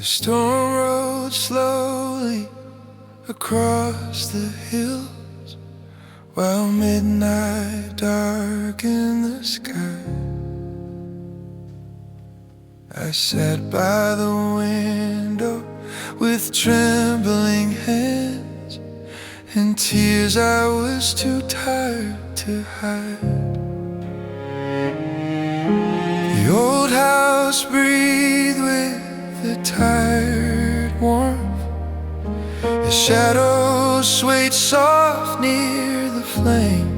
storm rode slowly across the hills, while midnight darkened the sky. I sat by the window with trembling hands and tears I was too tired to hide. The old house breathed with a tired warmth as shadows swayed soft near the flame.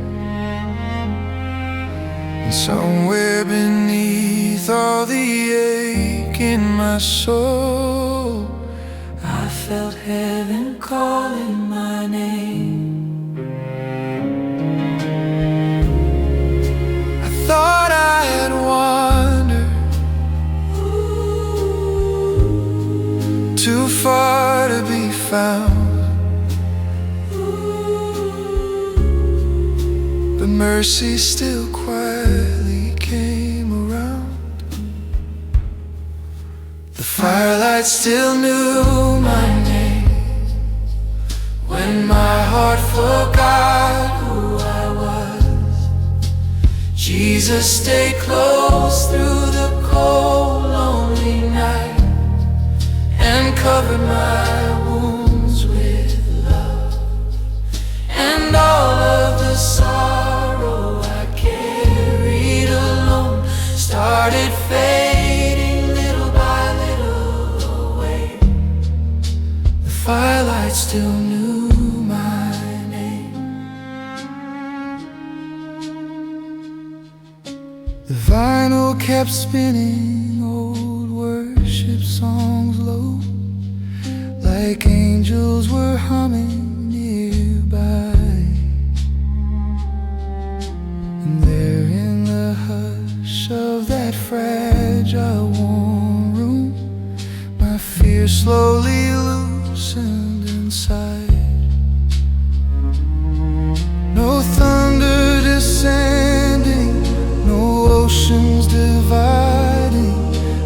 And somewhere beneath all the ache in my soul, I felt heaven calling my name. I thought I had wandered too far to be found, but mercy still quietly came around. The firelight still knew my name when my heart forgot who I was. Jesus stayed close through the cold, lonely night and covered my wounds with love. And all of the sorrow I carried alone started fading little by little away. The firelight still knew my name. The vinyl kept spinning old worship songs low, like angels were humming nearby. And there in the hush of that fragile warm room, my fear slowly loosened inside. No thunder descending, no oceans dividing,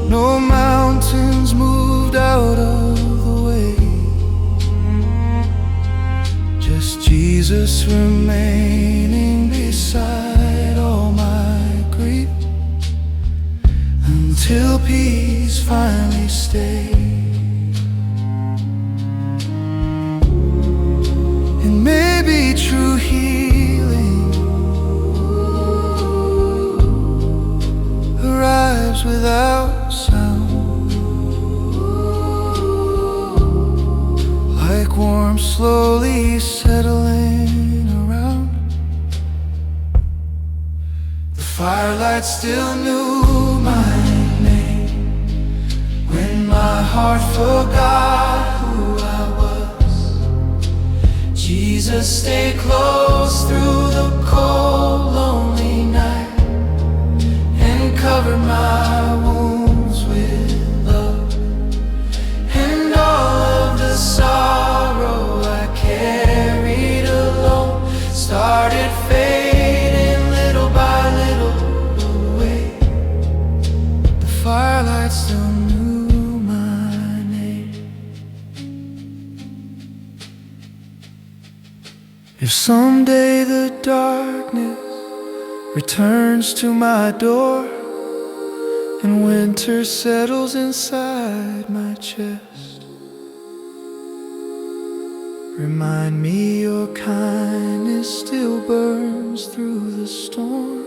no mountains moved out of the way. Just Jesus remaining beside all my grief, until peace finally stayed. And maybe true healing arrives without sound, like warmth slowly settling around. The firelight still knew my name when my heart forgot who I was. Jesus stayed close through the cold, lonely night and covered my wounds with love. And all of the sorrow I carried alone started fading little by little away. The firelight still knew my name. If someday the darkness returns to my door and winter settles inside my chest, remind me your kindness still burns through the storm,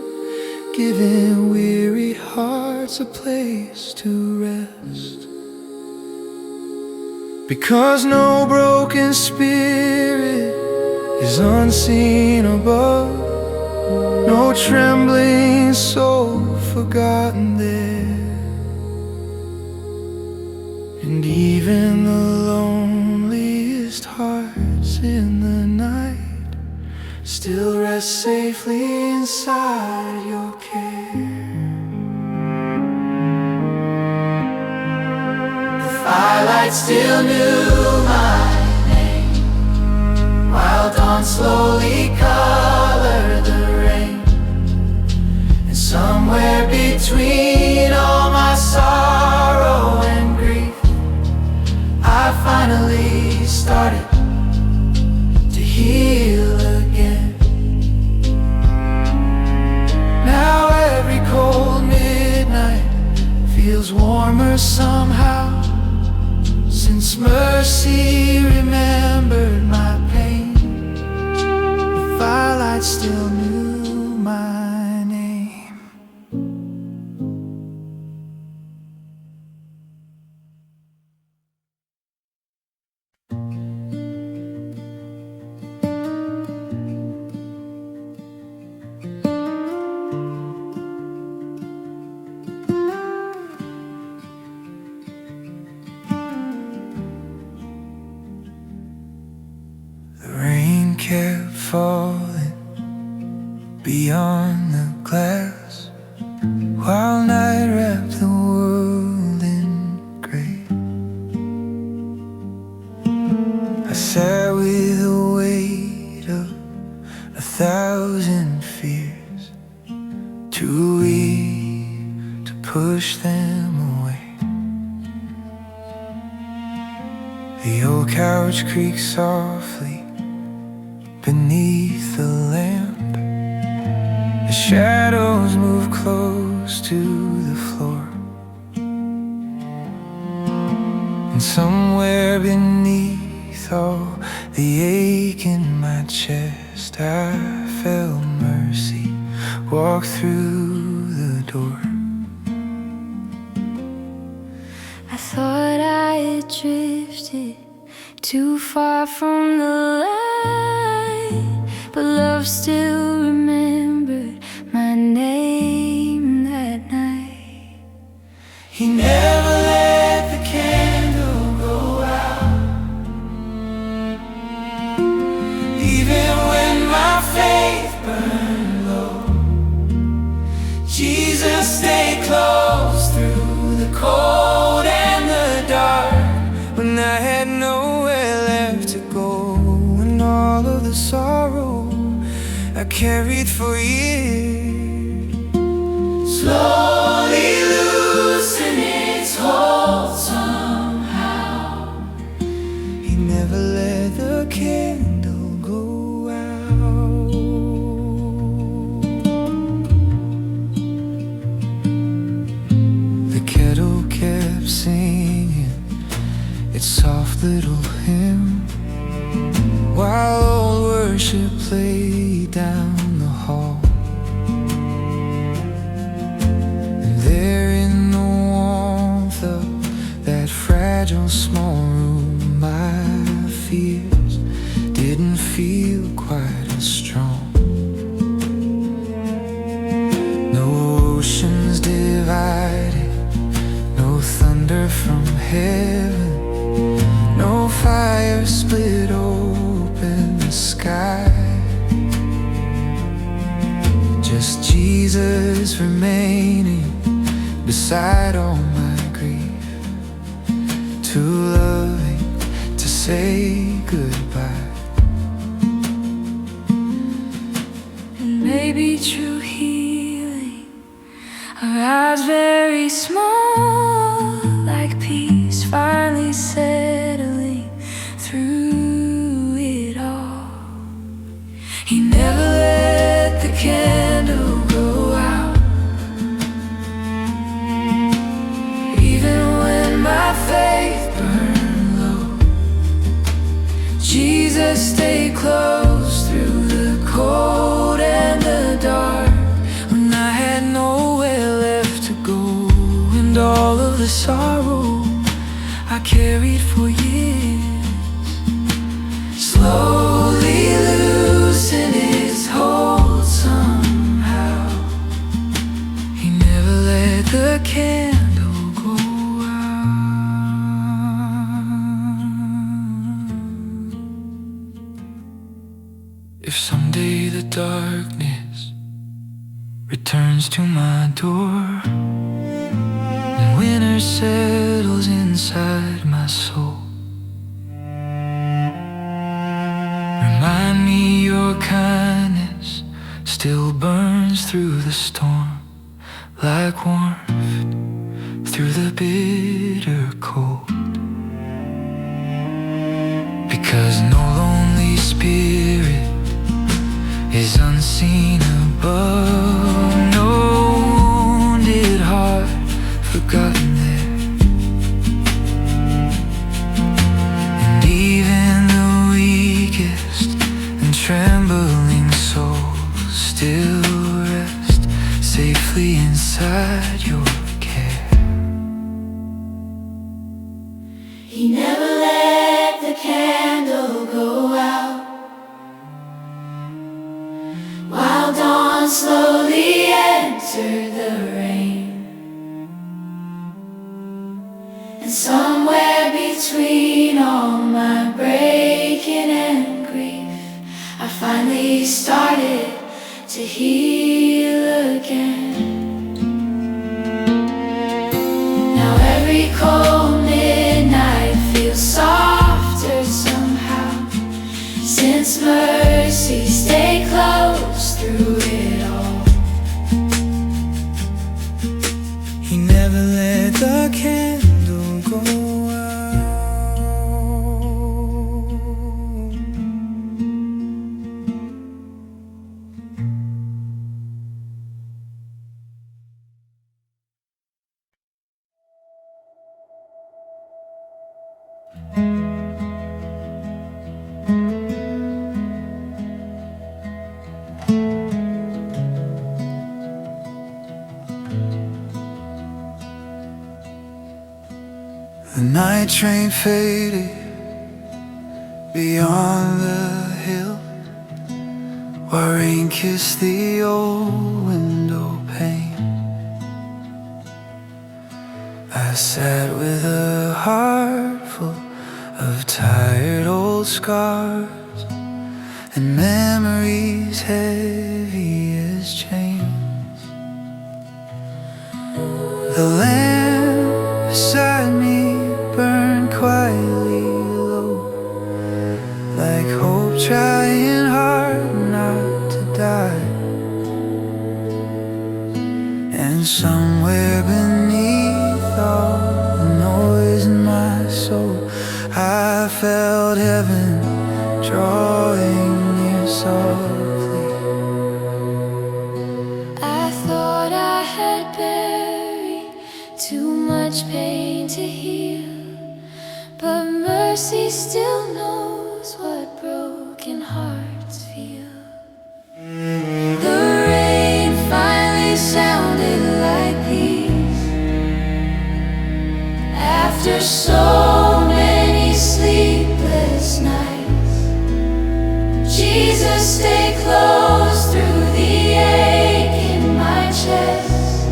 giving weary hearts a place to rest. Because no broken spirit is unseen above, no trembling soul forgotten there. And even the loneliest hearts in the night still rest safely inside your care. The firelight still knew my name, while dawn slowly colored the rain. And somewhere between all my sorrow and grief, finally started to heal again. Now every cold midnight feels warmer somehow, since mercy remembered my pain. The firelight still knew my name. The rain kept falling beyond the glass, while night wrapped the world in gray. I sat with the weight of 1,000 fears, too weak to push them away. The old couch creaks softly beneath the lamp. The shadows move close to the floor, and somewhere beneath all the ache in my chest, I felt mercy walk through the door. I thought I had drifted too far from the light, but love still remembered my name that night. He never let the candle go out, even when my faith burned low. Jesus stayed close through the cold and the dark, when I had nowhere left to go, and all of the sorrow I carried for years slowly loosen its hold somehow. He never let the candle go out. The kettle kept singing its soft little hymn, while old worship played down the hall. And there in the warmth of that fragile small room, my fears didn't feel quite as strong. No oceans divided, no thunder from heaven, no fire split open the sky. Just Jesus remaining beside all my grief, too loving to say goodbye. And maybe true healing arrives very small, like peace finally settling through it all. He never let the candle go out, even when my faith burned low. Jesus stayed close through the cold and the dark, when I had nowhere left to go, and all of the sorrow I carried for years slowly loosen its hold somehow. He never let the candle go out. If someday the darkness returns to my door, and winter settles inside my soul, remind me your kindness still burns through the storm, like warmth through the bitter cold. 'cause no lonely spirit is unseen above, no wounded heart forgotten there. And even the weakest and trembling souls still rest safely inside your care. He never let the candle go out while dawn slowly entered the rain. And somewhere between all my breaking and grief, I finally started to heal again. Now every cold midnight feels softer somehow, since mercy stayed close through it all. He never let the candle go out. The night train faded beyond the hill, while rain kissed the old window pane. I sat with a heart full of tired old scars and memories heavy as chains. The lamp beside me burned quietly low, like hope trying hard not to die. And somewhere beneath all the noise in my soul, I felt heaven drawing near softly. I thought I had buried too much pain to heal, but mercy still knows what broken hearts feel. The rain finally sounded like peace after so many sleepless nights. Jesus, stay close through the ache in my chest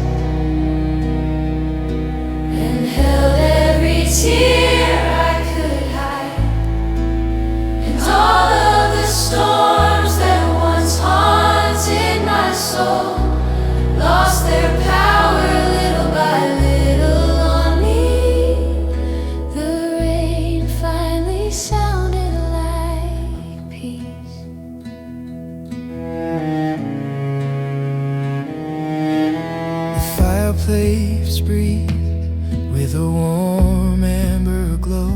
and held every tear I could hide. And all of the storms that once haunted my soul lost their power little by little on me. The rain finally sounded like peace. The fireplace breathed with a warm amber glow,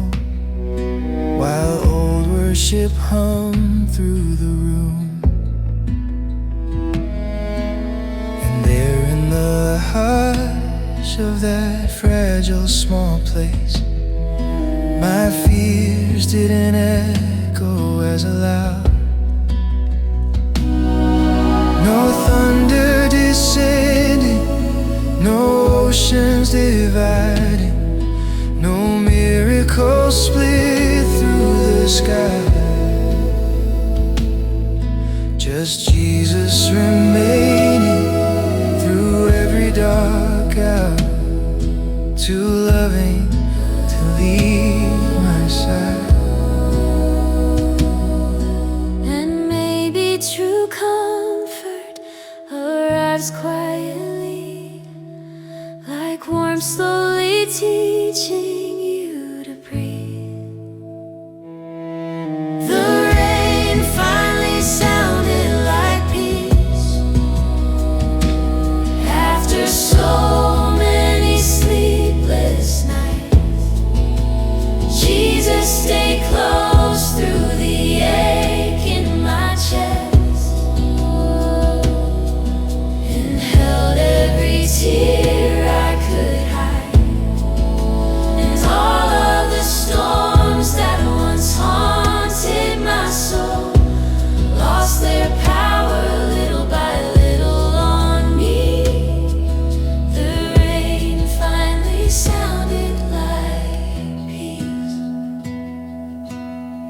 while old worship hummed through the room. And there in the hush of that fragile small place, my fears didn't echo as loud. No thunder descending, no oceans dividing, no miracle split through the sky. Just Jesus remaining through every dark hour, too loving to leave my side. And maybe true comfort arrives quietly, like warmth slowly teaching you to breathe. The rain finally sounded like peace after so many sleepless nights. Jesus, stay close through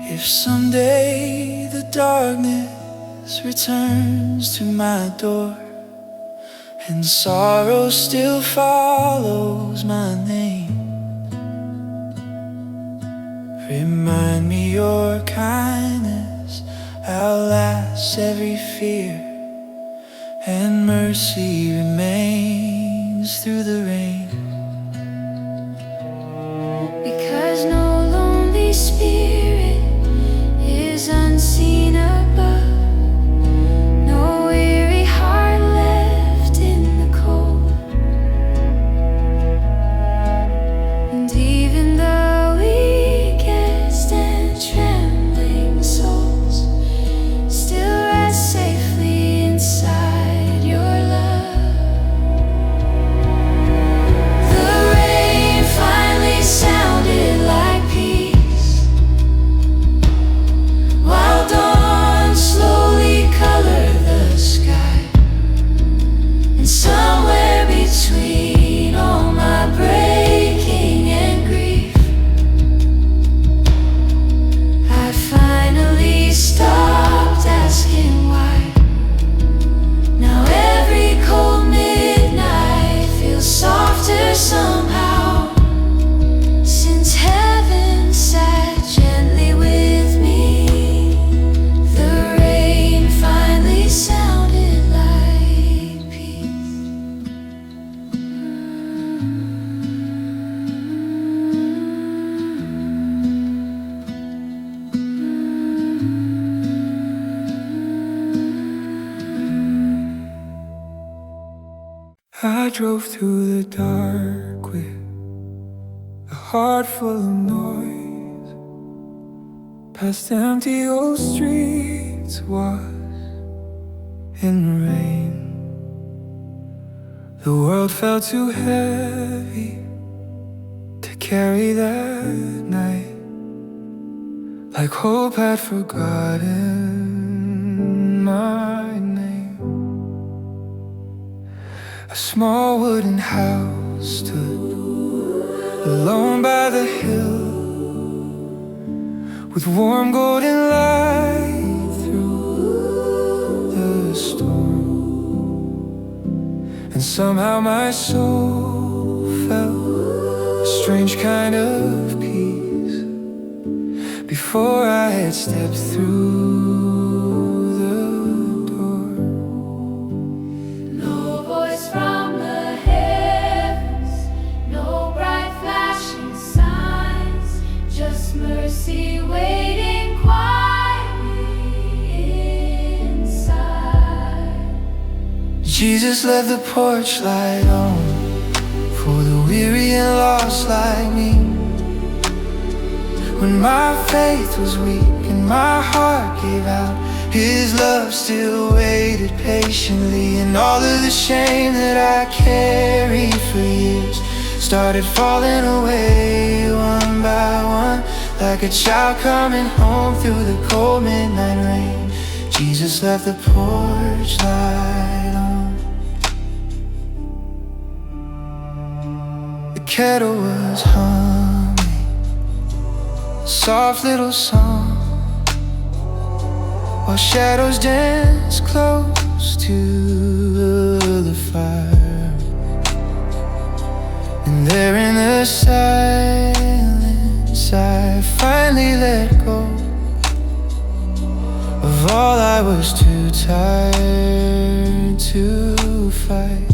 If someday the darkness returns to my door and sorrow still follows my name, remind me your kindness outlasts every fear, and mercy remains through the rain. Because no lonely spirit is unseen above, no weary heart left in the cold. And even the weakest and trembling souls still rest safely inside your love. The rain finally sounded like peace, while dawn slowly colored the sky. And somewhere between all my breaking and grief, I finally stopped asking why. Now every cold midnight feels softer somehow, since heaven sat gently with me. The rain finally sounded like peace. I drove through the dark with a heart full of noise, past empty old streets, washed in the rain. The world felt too heavy to carry that night, like hope had forgotten my name. A small wooden house stood alone by the hill, with warm golden light through the storm. And somehow my soul felt a strange kind of peace before I had stepped through the door. No voice from the heavens, no bright flashing signs, just mercy waiting quietly inside. Jesus left the porch light on for the weary and lost like me. When my faith was weak and my heart gave out, His love still waited patiently. And all of the shame that I carried for years started falling away one by one, like a child coming home through the cold midnight rain. Jesus left the porch light on. The kettle was humming a soft little song, while shadows dance close to the fire. And there in the silence I finally let go of all I was too tired to fight.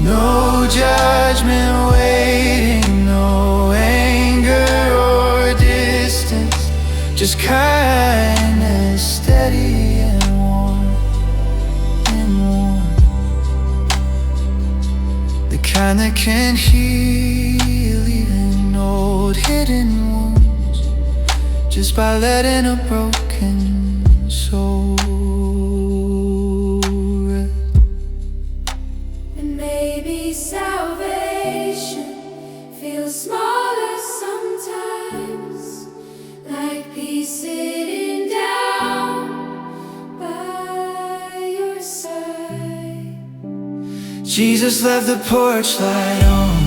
No judgment waiting, no anger or distance, just kindness steady and warm, the kind that can heal even old hidden wounds, just by letting a broken soul rest. And maybe salvation feels smaller sometimes, like peace sitting down by your side. Jesus left the porch light on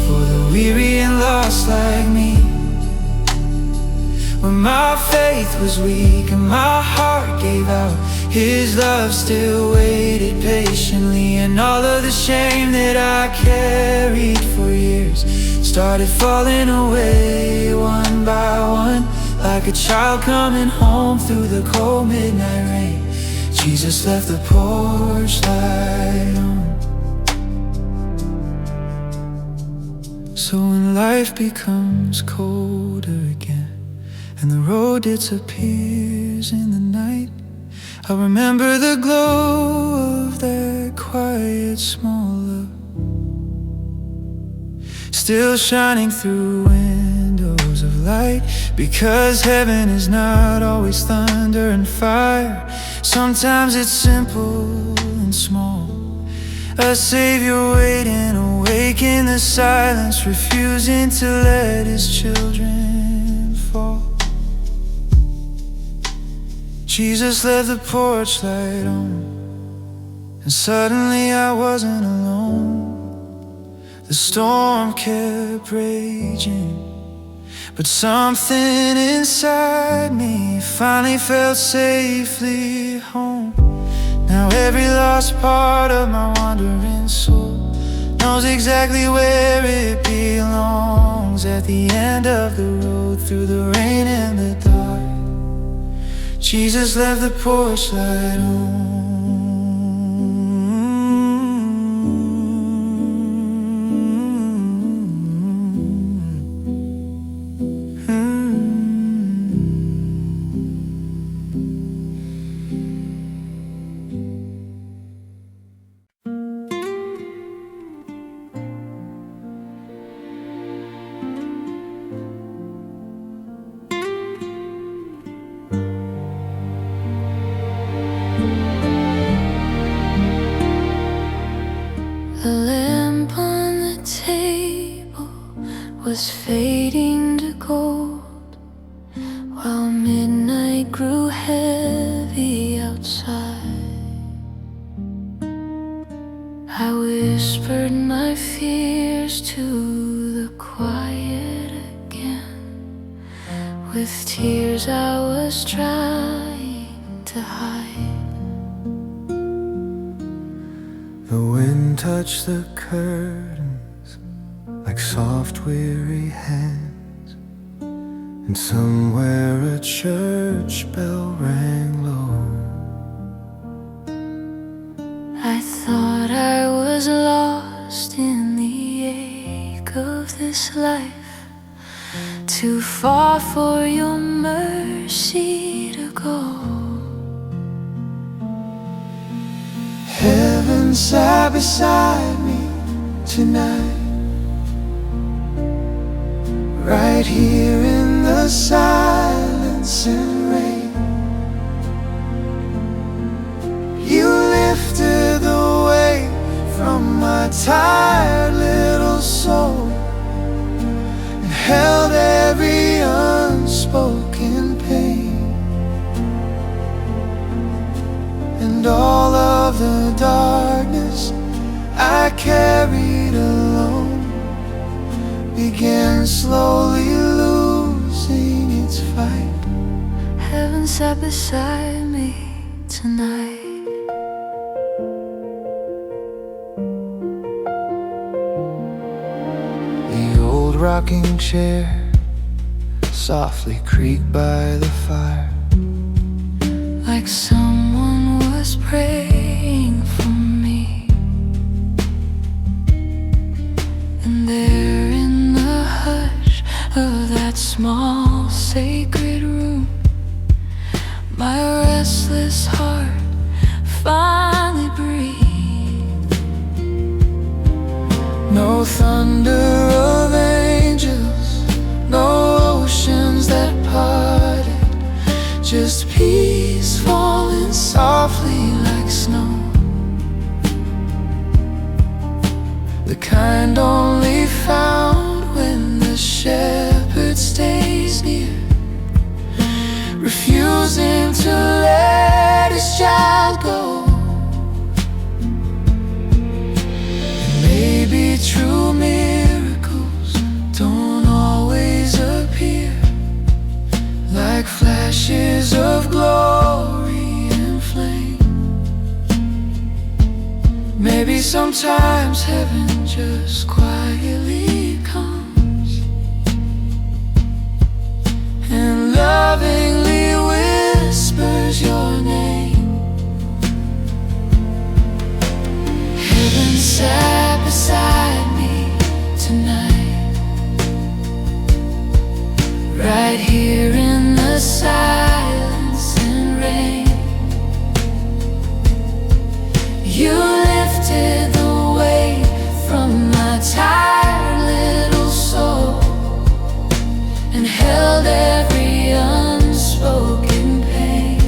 for the weary and lost like me. When my faith was weak and my heart gave out, His love still waited patiently. And all of the shame that I carried for years started falling away one by one, like a child coming home through the cold midnight rain. Jesus left the porch light on. So when life becomes colder again and the road disappears in the night, I remember the glow of that quiet small love, still shining through windows of light. Because heaven is not always thunder and fire, sometimes it's simple and small. A Savior waiting, awake in the silence, refusing to let His children fall. Jesus left the porch light on, and suddenly I wasn't alone. The storm kept raging, but something inside me finally felt safely home. Now every lost part of my wandering soul knows exactly where it belongs. At the end of the road, through the rain and the dark, Jesus left the porch light on. The lamp on the table was fading to gold, while midnight grew heavy outside. I whispered my fears to the quiet again. With tears I was trying to hide. The wind touched the curtains like soft, weary hands, and somewhere a church bell rang low. I thought I was lost in the ache of this life, too far for your mercy to go. Heaven sat beside me tonight, right here in the silence and rain. You lifted the weight from my tired little soul and held every unspoken pain. And all of the darkness I carried alone began slowly losing its fight. Heaven sat beside me tonight. The old rocking chair softly creaked by the fire, Like someone was praying for me. And there in the hush of that small sacred room, my restless heart finally breathed. no thunder of angels, no oceans that parted, just peace falling softly like snow. The kind only found when the shepherd stays near, refusing to let his child go. And maybe true miracles don't always appear like flashes of glory and flame. Maybe sometimes heaven just quietly comes and lovingly whispers your name. Heaven sat beside me tonight, right here in the silence and rain. You lifted the weight from my tired little soul and held every unspoken pain.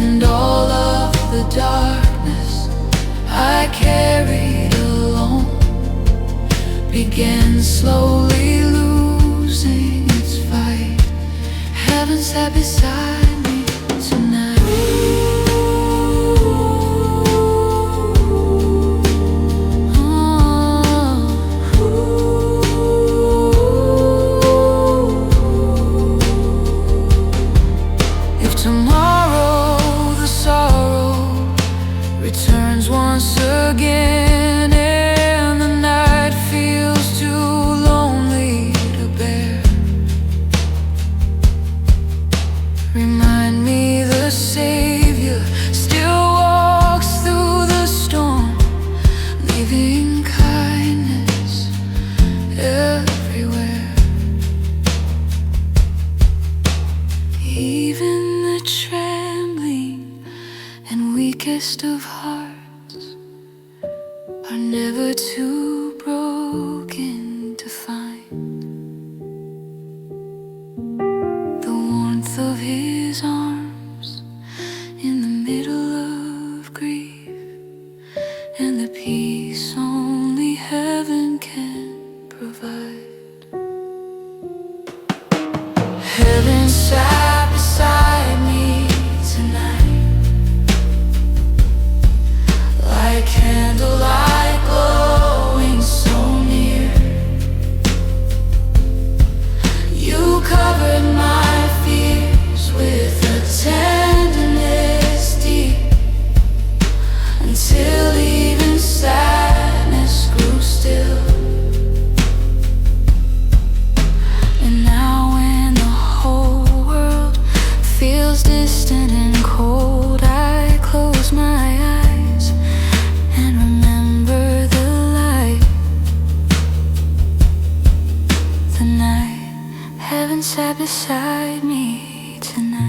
And all of the darkness I carried alone began slowly losing its fight. Heaven sat beside me tonight. If tomorrow the sorrow returns once again and the night feels too lonely to bear, remind me the Savior still walks through the storm, leaving kindness everywhere. Even the trembling and weakest of hearts are never too broken to find the warmth of His arms in the middle of grief, and the peace only heaven can provide. Heaven sat beside me tonight, like candlelight glowing so near. You covered my fears with a tenderness deep, until even sadness grew still. And now when the whole world feels distant and cold, I close my eyes and remember the light. The night heaven sat beside me tonight.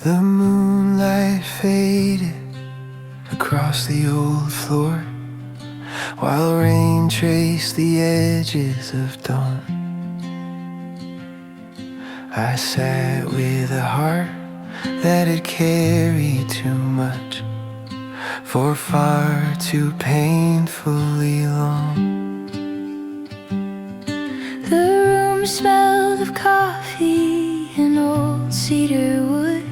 The moonlight faded across the old floor, while rain traced the edges of dawn. I sat with a heart that had carried too much for far too painfully long. The room smelled of coffee and old cedar wood,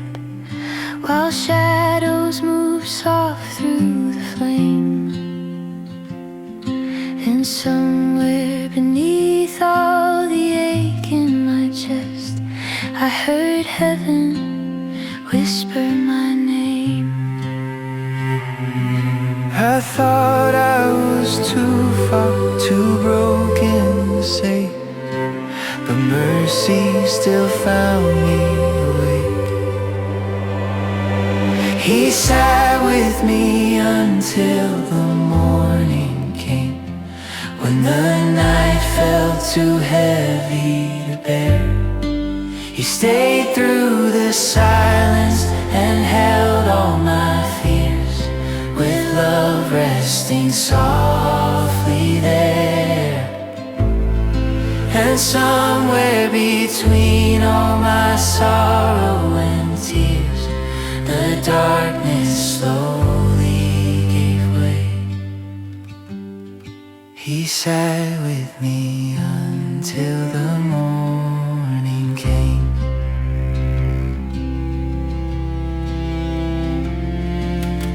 while shadows moved soft through the flame. And somewhere beneath all the ache in my chest, I heard heaven whisper my name. I thought I was too far, too broken to say, but mercy still found me awake. He sat with me until the morning came, when the night felt too heavy to bear. He stayed through the silence and held all my fears, with love resting softly there. And somewhere between all my sorrow and tears, the darkness slowly gave way. He sat with me until the morning came.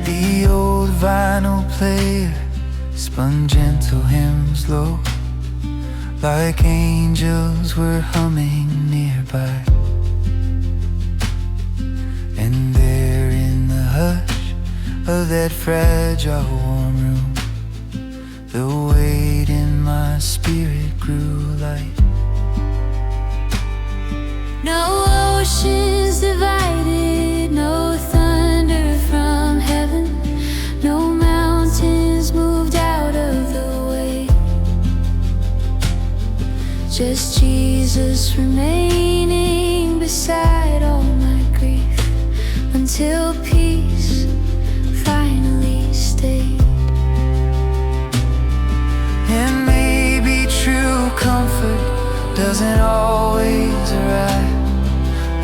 The old vinyl player spun gentle hymns low, like angels were humming nearby. And there in the hush of that fragile warm room, the weight in my spirit grew light. No oceans divided, no thunder from heaven, no mountains moved out of the way. Just Jesus remaining beside all my grief, until peace finally stayed. And maybe true comfort doesn't always arrive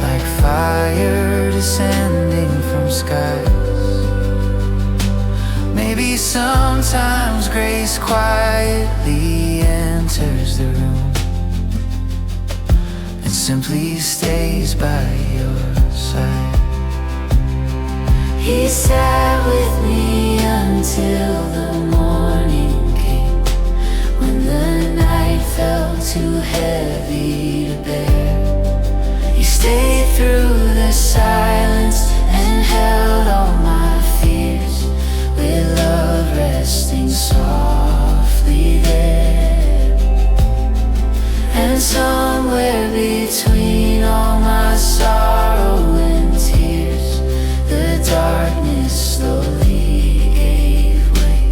like fire descending from skies. Maybe sometimes grace quietly enters the room and simply stays by your side. He sat with me until the morning came, when the night felt too heavy to bear. He stayed through the silence and held all my fears, with love resting softly there. And somewhere between all my sorrow and tears, the darkness slowly gave way.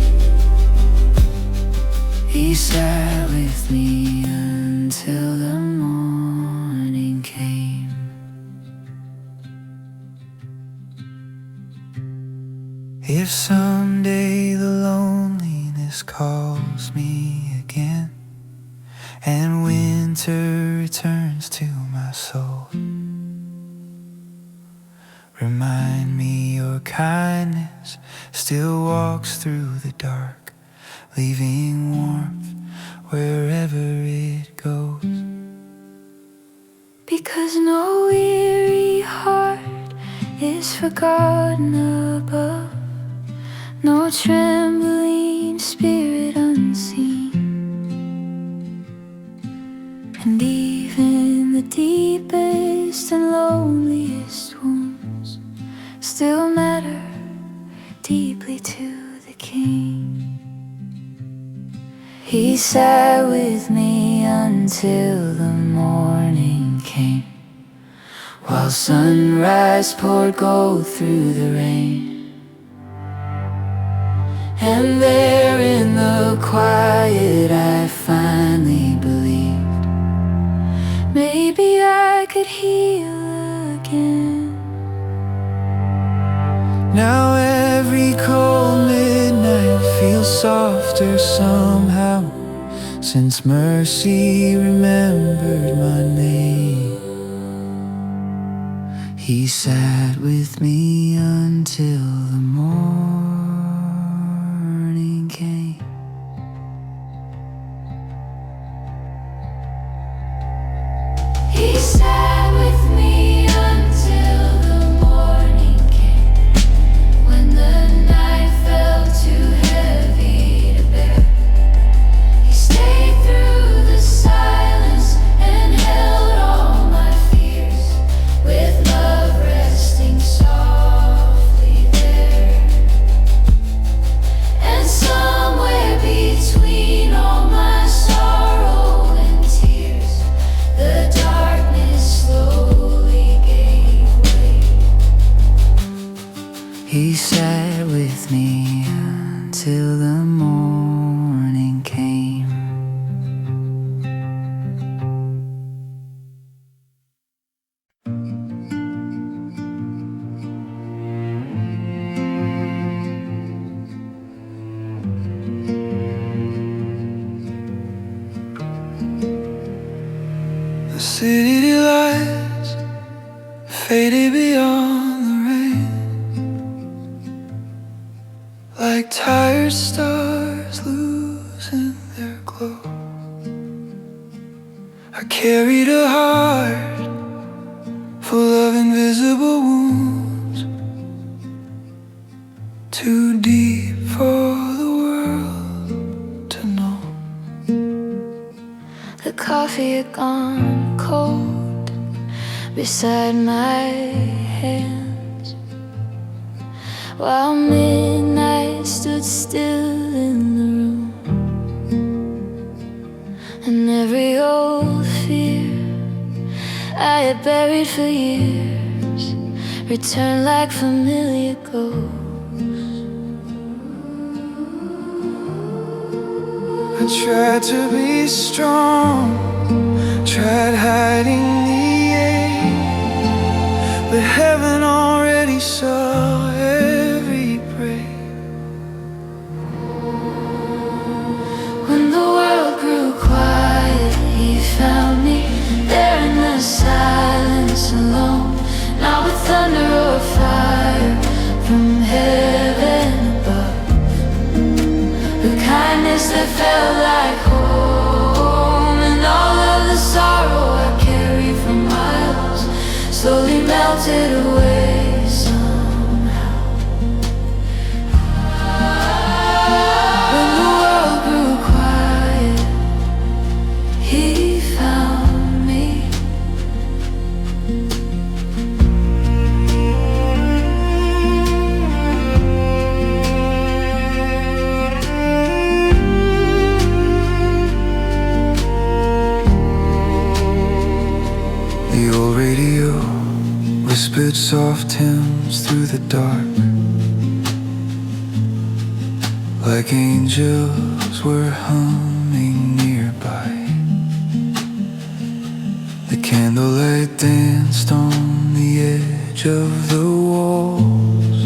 He sat with me until the morning came. If someday the loneliness calls me again, and winter returns to my soul, remind me your kindness still walks through the dark, leaving warmth wherever it goes. Because no weary heart is forgotten above, no trembling spirit unseen. And even the deepest and loneliest wounds still matter deeply to the King. He sat with me until the morning came, while sunrise poured gold through the rain. And there in the quiet I finally believed maybe I could heal again. Now every cold midnight feels softer somehow, since mercy remembered my name. He sat with me until the morning came. He sat with me until the morning came, when the night felt too heavy to bear. He stayed through the silence and held all my fears, with love resting softly there. And somewhere between all my sorrow and tears, the darkness slowly gave way. He sat with me until the morning came. city lights faded beyond the rain, like tired stars losing their glow. I carried a heart full of invisible wounds, too deep for the world to know. The coffee had gone cold beside my hands, while midnight stood still in the room. And every old fear I had buried for years returned like familiar ghosts. I tried to be strong, tried hiding the ache, but heaven already saw every break. When the world grew quiet, he found me there in the silence alone, not with thunder or fire from heaven above, but kindness that felt like home. And all of the sorrow I carried for miles slowly melted away somehow. When the world grew quiet, he found me. The old radio whispered soft hymns through the dark, like angels were humming nearby. The candlelight danced on the edge of the walls,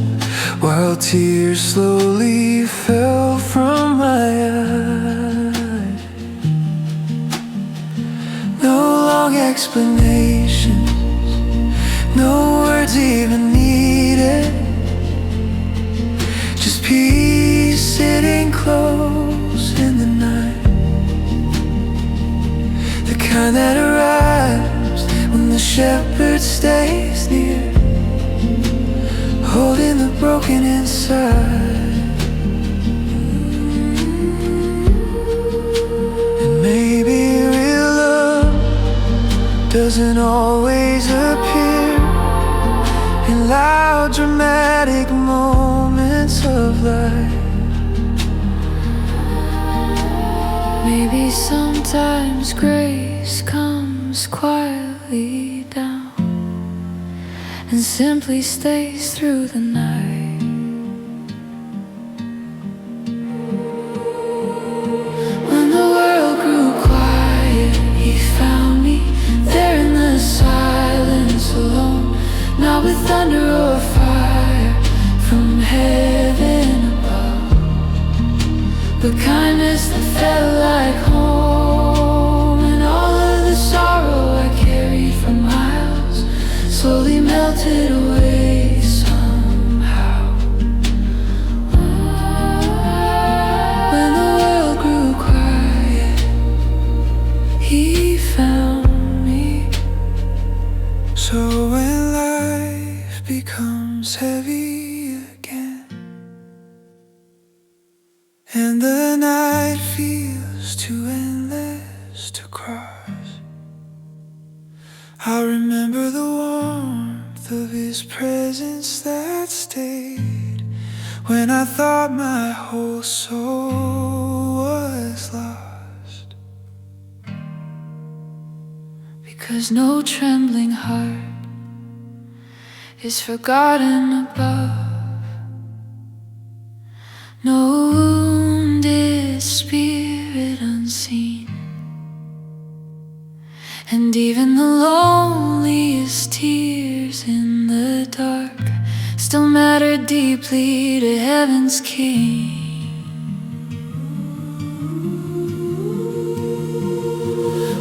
while tears slowly fell from my eyes. No long explanations, no words even needed, just peace sitting close in the night, the kind that arrives when the shepherd stays near, holding the broken inside. And maybe real love doesn't always appear in loud dramatic moments of life. Maybe sometimes grace comes quietly down and simply stays through the night. When the world grew quiet, he found me there in the silence alone, not with thunder or fire from heaven above, but kindness that felt like home. And all of the sorrow I carried for miles slowly melted away somehow. When the world grew quiet, he found me. So when life becomes heavy again, and the night feels too endless to cross, I'll remember the warmth of his presence that stayed when I thought my whole soul was lost. Because no trembling heart is forgotten above, no wounded spirit unseen, and even the loneliest tears in the dark still matter deeply to heaven's King.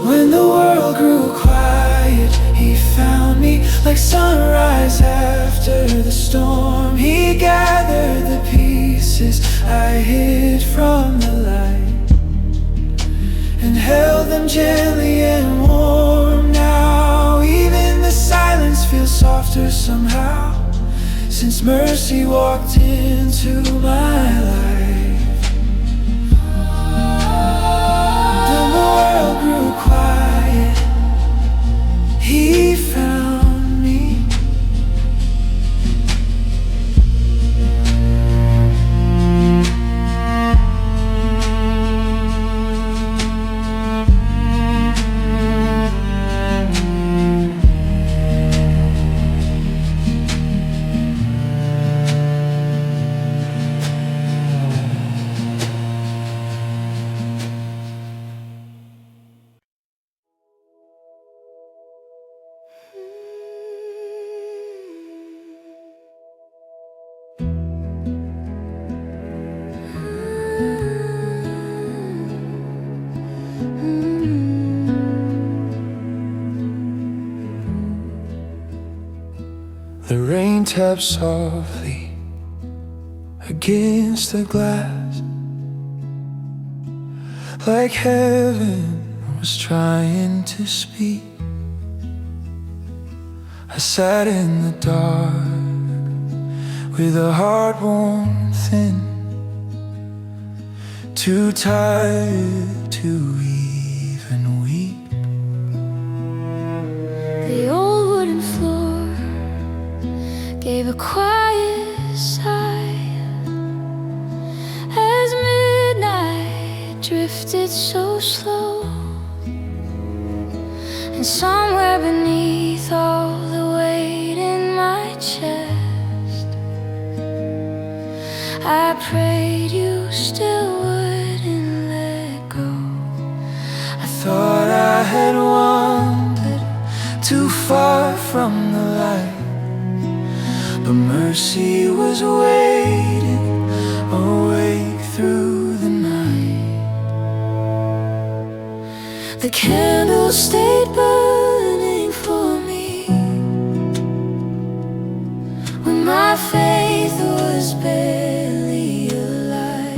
When the world grew quiet, I hid from the light and held them gently and warm. Now even the silence feels softer somehow, since mercy walked into my life. Then the world grew quiet. He found me. The rain taps softly against the glass, like heaven was trying to speak. I sat in the dark with a heart worn thin, too tired to even weep. The old wooden floor gave a quiet sigh as midnight drifted so slow, and somewhere beneath all the weight in my chest, I prayed you still wouldn't let go. I thought I had wandered too far from the light, but mercy was waiting, awake through the night. The candle stayed burning for me when my faith was barely alive.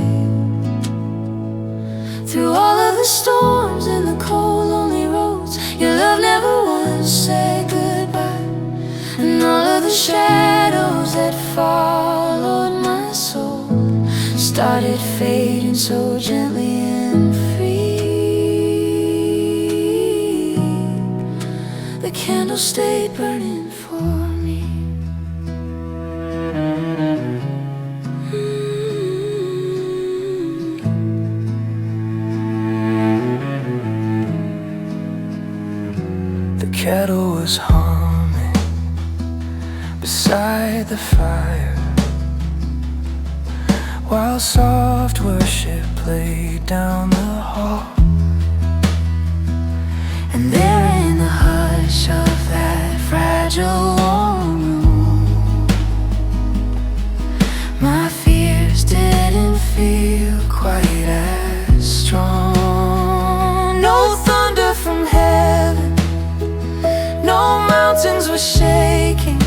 Through all of the storms and the cold, lonely roads, your love never once said goodbye. And all of the shadows that followed my soul started fading so gently and free. The candle stayed burning for me. The kettle was humming beside the fire, while soft worship played down the hall. And there in the hush of that fragile warm room, my fears didn't feel quite as strong. No thunder from heaven, no mountains were shaking,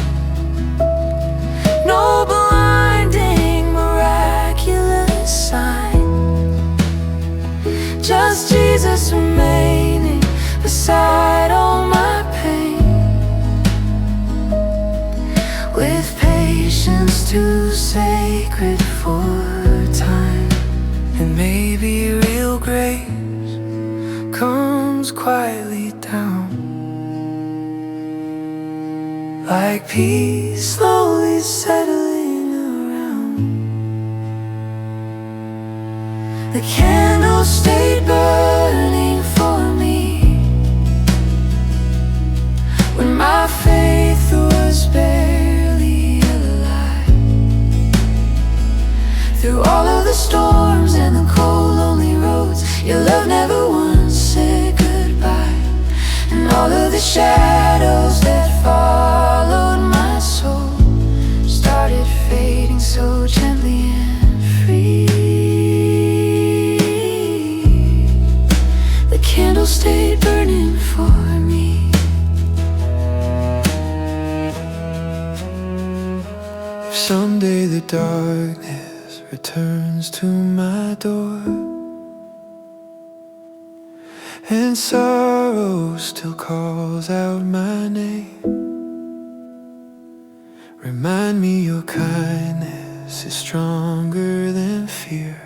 no blinding miraculous sign, just Jesus remaining beside all my pain, with patience too sacred for time. And maybe real grace comes quietly down, like peace slowly settling around. The candle stayed burning for me when my faith was barely alive. Through all of the storms and the cold, lonely roads, your love never once said goodbye. And all of the shadows that followed my soul started fading so gently and free. The candle stayed burning for me. If someday the darkness returns to my door, and sorrow still calls out my name. Remind me your kindness is stronger than fear,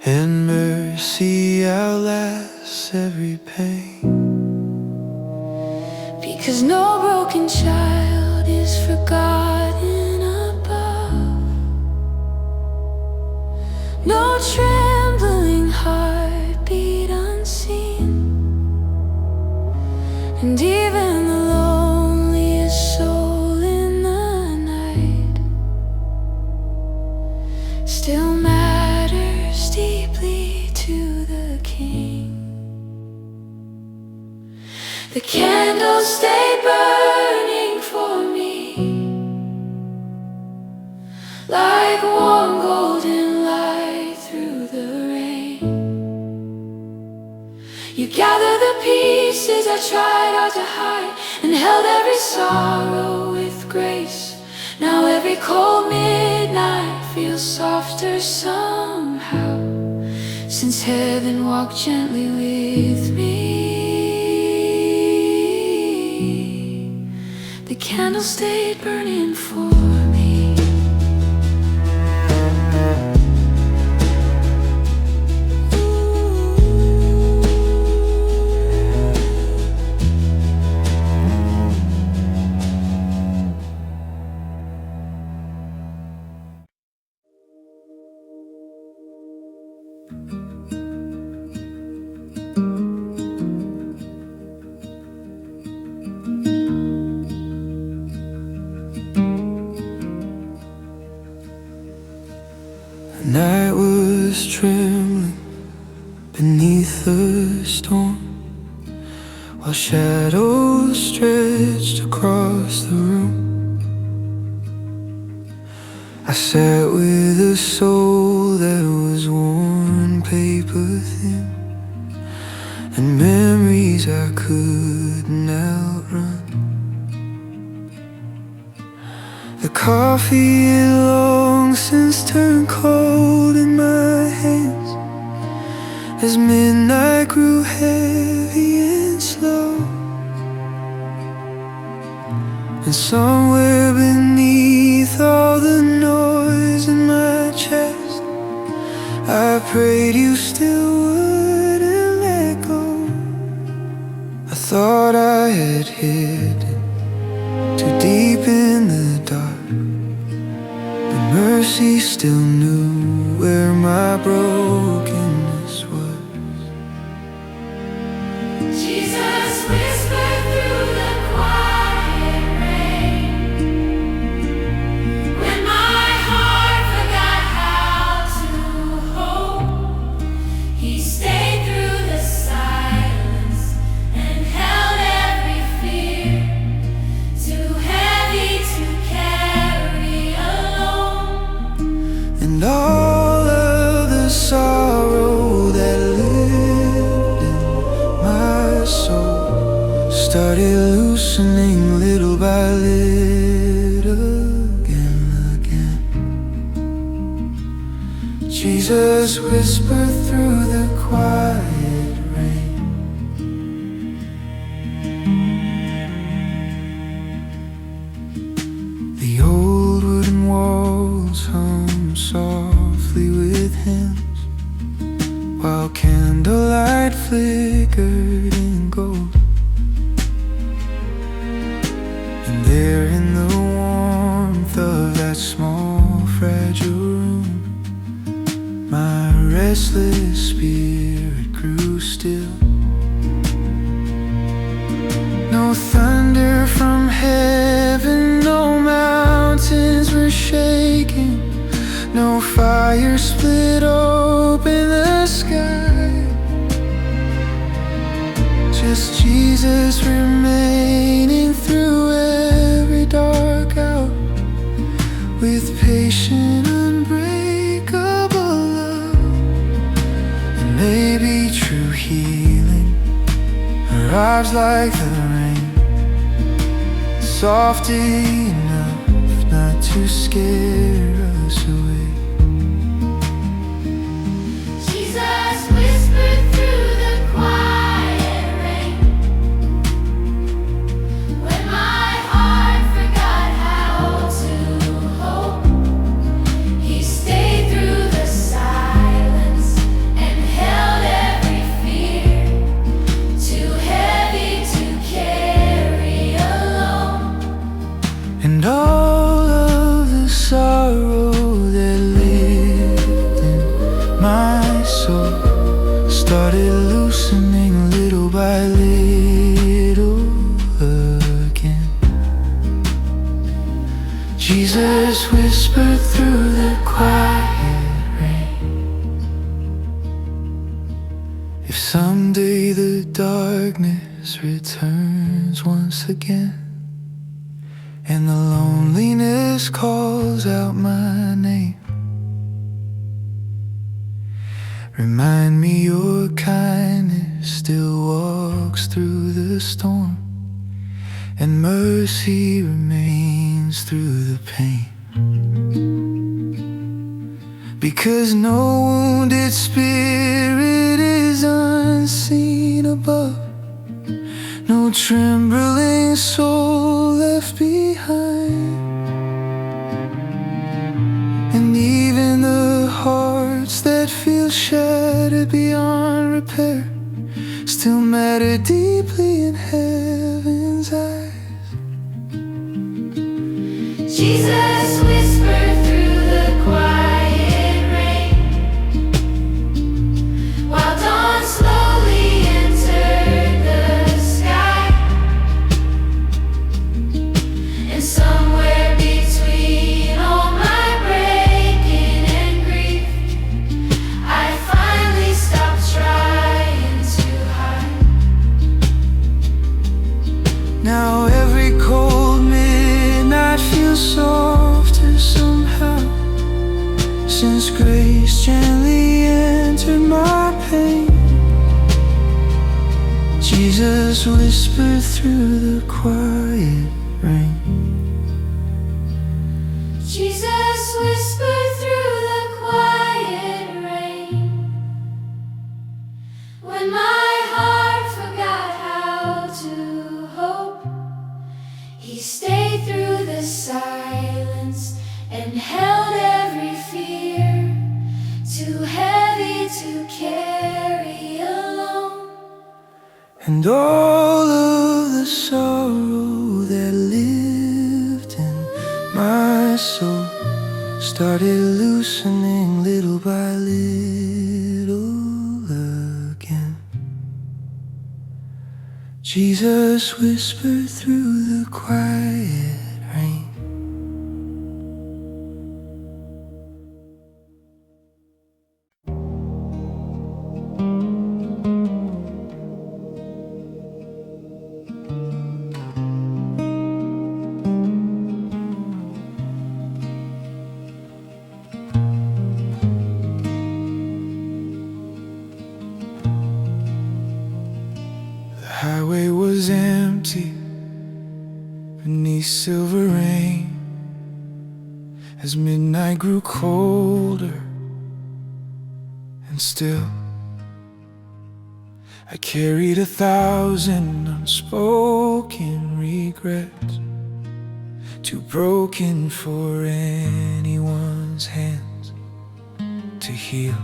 and mercy outlasts every pain. Because no broken child is forgotten above, no trembling heartbeat unseen, and even the loneliest soul in the night still matters deeply to the King. The candles stay burning for me, like warm golden light through the rain. You gathered the pieces I tried hard to hide, and held every sorrow with grace. Now every cold midnight feels softer somehow, since heaven walked gently with me. The candle stayed burning for me. The night was trembling beneath the storm, while shadows stretched across the room. I sat with a soul that was worn paper thin, and memories I couldn't outrun. The coffee had long since turned cold in my hands, as midnight grew heavy and slow. And somewhere beneath all the noise in my chest, I prayed you still wouldn't let go. I thought I had hidden too deep in the dark, but mercy still knew where my brokenness was. Jesus whispered through the quiet rain, when my heart forgot how to hope. He stayed through the silence and held every fear, too heavy to carry alone. And all of the sorrow that lived in my soul started loosening little by little, again. Jesus whispered through the quiet rain. The old wooden walls hum softly with hymns, while candlelight flickered in gold. And there in the warmth of that small fragile room, my restless spirit grew still. No thunder from heaven, no mountains were shaking, no fire split open the sky. Just Jesus remaining through every dark hour, with patient, unbreakable love. And maybe true healing arrives like the rain, soft enough not to scare us away. Jesus whispered through the quiet rain. When my heart forgot how to hope, He stayed through the silence and held every fear, too heavy to carry alone. And all of the sorrow that lived in my soul started loosening little by little again. Jesus whispered through the quiet rain. If someday the darkness returns once again, and the loneliness calls out my name, remind me your kindness still walks through the storm, and mercy remains through the pain. Because no wounded spirit is unseen above, no trembling soul left behind. And even the hearts that feel shattered beyond repair still matter deeply in heaven's eyes. Jesus whispered through the quiet rain, while dawn slowly entered the sky. And somewhere between all my breaking and grief, I finally stopped trying to hide. Now every cold midnight feels softer somehow, since grace gently entered my pain. Jesus whispered through the quiet rain. Jesus whispered through the quiet rain. When my heart forgot how to hope, He stayed through the silence and held every fear, too heavy to carry alone. And all of the sorrow that lived in my soul started loosening little by little again. Jesus whispered through the quiet rain. The highway was empty beneath silver rain, as midnight grew colder, and still I carried 1,000 unspoken regrets, too broken for anyone's hands to heal.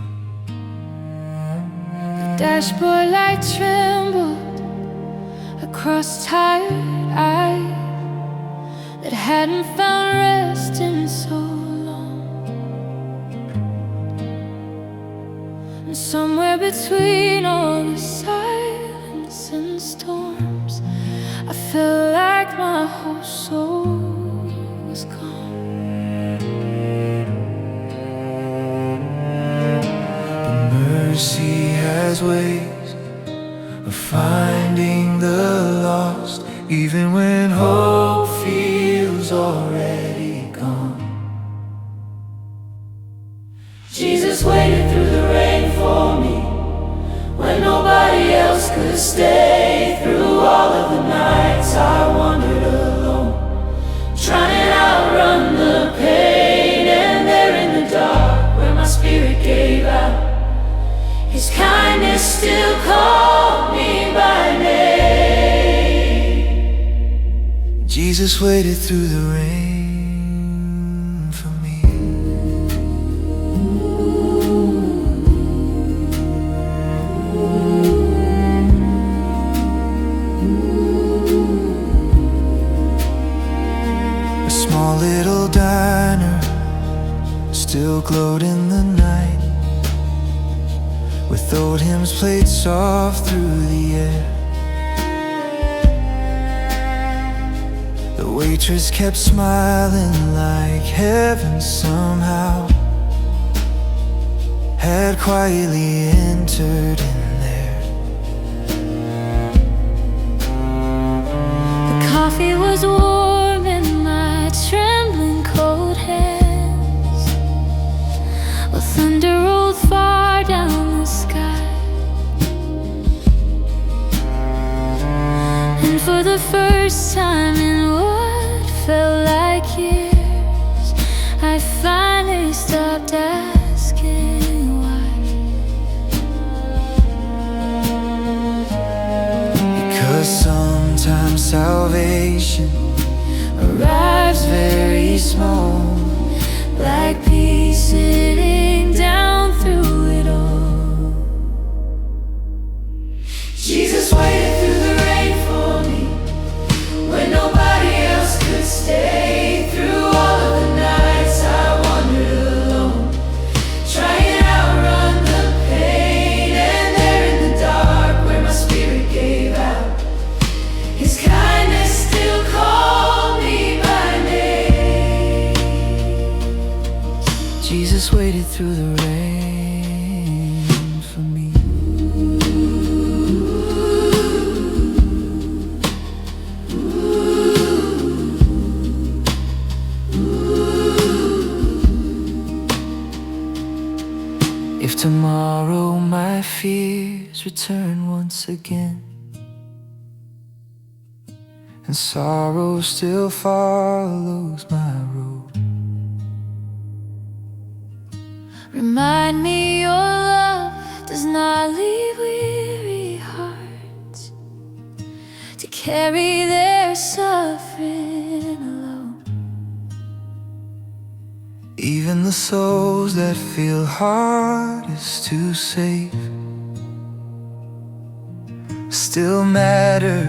The dashboard light trembled across tired eyes that hadn't found rest in so long. And somewhere between all the silence and storms, I felt like my whole soul was gone. But mercy has ways of finding the lost, even when hope feels already gone. Jesus waited through the rain for me when nobody else could stay. Through all of the nights I wandered alone, trying to outrun the Jesus waited through the rain for me. A small little diner still glowed in the night, with old hymns played soft through the air. The waitress kept smiling like heaven somehow had quietly entered in there. The coffee was warm in my trembling cold hands, while thunder rolled far down the sky. And for the first time in what felt like years, I finally stopped asking why. Because sometimes salvation Arrives very small, like peace sitting down through it all. Jesus waited through the rain for me when nobody else could stay. Through all of the nights I wandered alone, trying to outrun the pain. And there in the dark where my spirit gave out, His kindness still called me by name. Jesus waited through the rain for me. If tomorrow my fears return once again, and sorrow still follows my road, Remind me your love does not leave weary hearts to carry their suffering alone. even the souls that feel hardest to save still matter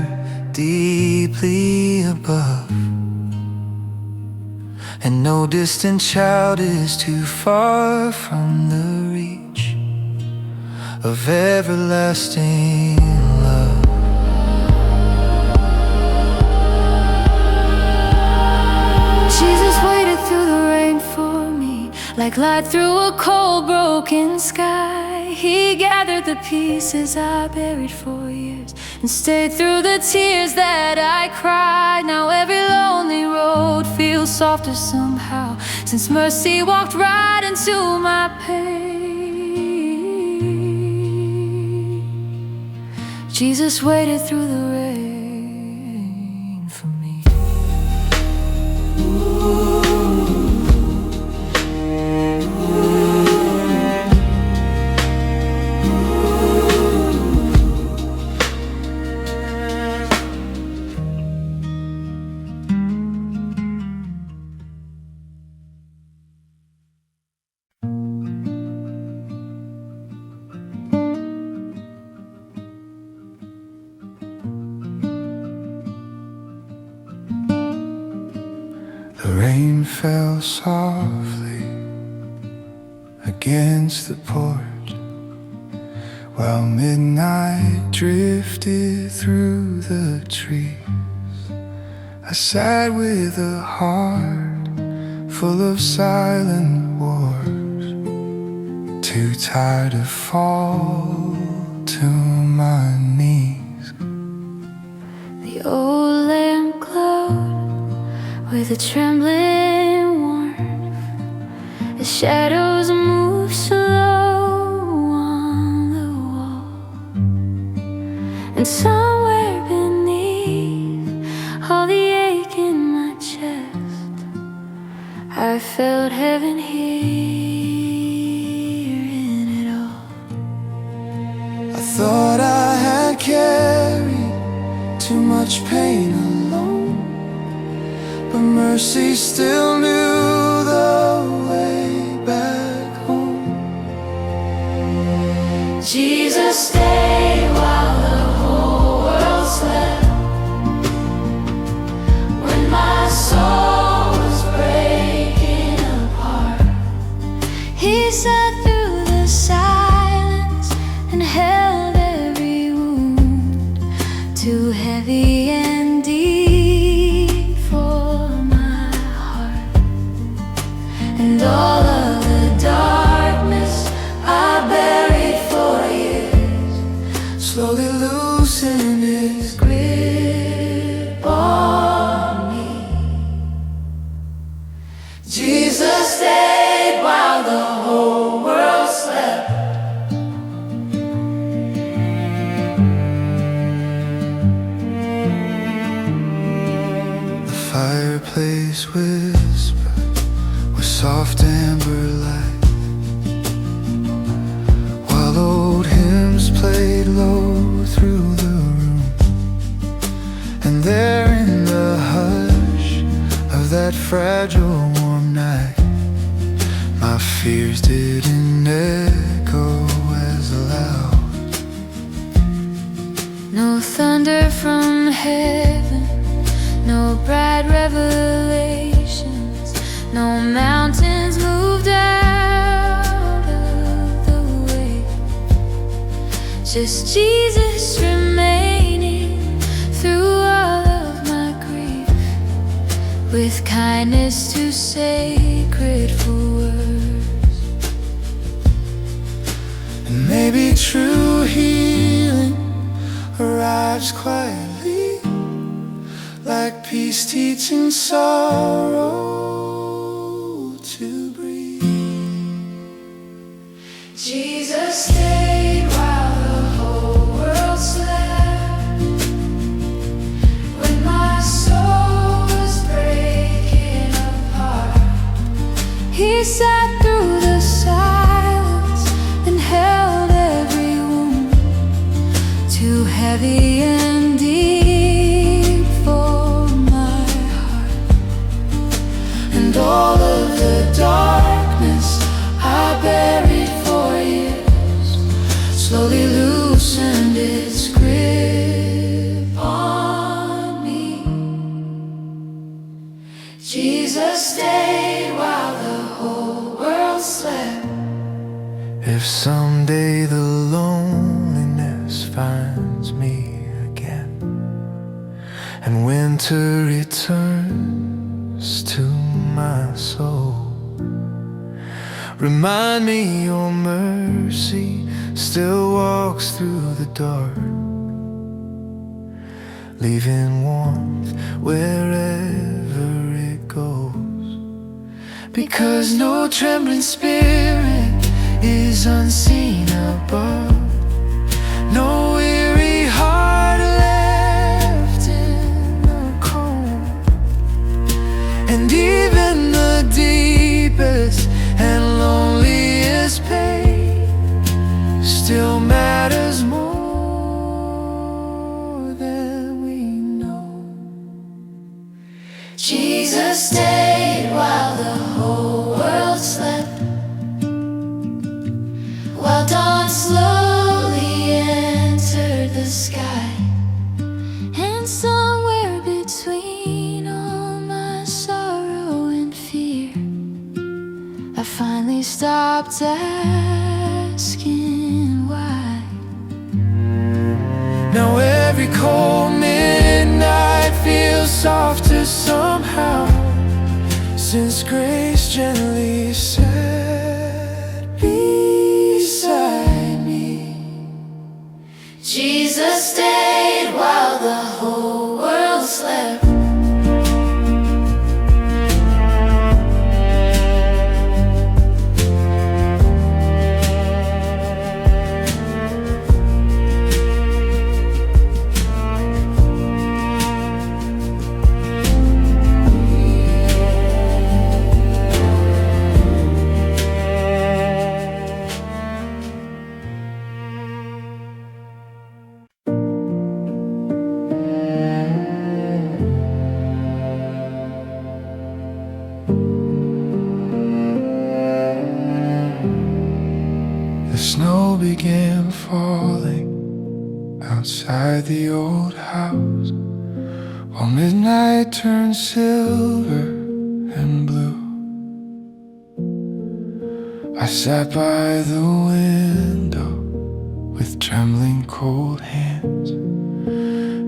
deeply above. And no distant child is too far from the reach of everlasting love. Jesus waited through the rain for me, like light through a cold, broken sky. He gathered the pieces I buried for years and stayed through the tears that I cried. Now every lonely road feels softer somehow, since mercy walked right into my pain. Jesus waited through the rain for me. The rain fell softly against the porch, while midnight drifted through the trees. I sat with a heart full of silent wars, too tired to fall to my knees. The old lamp glowed with a trembling warmth. The shadows moved slow on the wall, and somewhere beneath all the ache in my chest, I felt heaven here in it all. I thought I had carried too much pain alone, but mercy still knew the way back home. Jesus stayed while the whole world slept. When my soul was breaking apart, He sat through the silence and held every wound too heavy and deep for my heart. And all of the darkness I buried for years Slowly loosened His grip on me. Jesus stayed while the whole world slept. The fireplace whisper with soft amber light, while old hymns played low through the room. And there in the hush of that fragile warm night, my fears didn't echo as loud. No thunder from heaven, no bright revelations, no mountains moved out of the way. Just Jesus remaining through all of my grief, with kindness too sacred for words. And maybe true healing arrives quietly, like peace teaching sorrow to breathe. Jesus stayed while the whole world slept. When my soul was breaking apart, He sat through the silence and held every wound too heavy and deep for my heart. And all of the darkness I buried for years slowly loosened its grip On me, Jesus stayed while the whole world slept. If someday the loneliness finds me again, and winter returns to my soul, remind me your mercy still walks through the dark, leaving warmth wherever it goes. Because no trembling spirit is unseen above, no weary heart left in the cold. And even the deepest and loneliest pain still matters more than we know. Jesus stayed while the whole world slept, while dawn slowly entered the sky. And somewhere between all my sorrow and fear, I finally stopped asking why. Now every cold midnight feels softer somehow, since grace gently sat beside me. Jesus stayed while the whole world slept. beside the old house, while midnight turned silver and blue. I sat by the window with trembling cold hands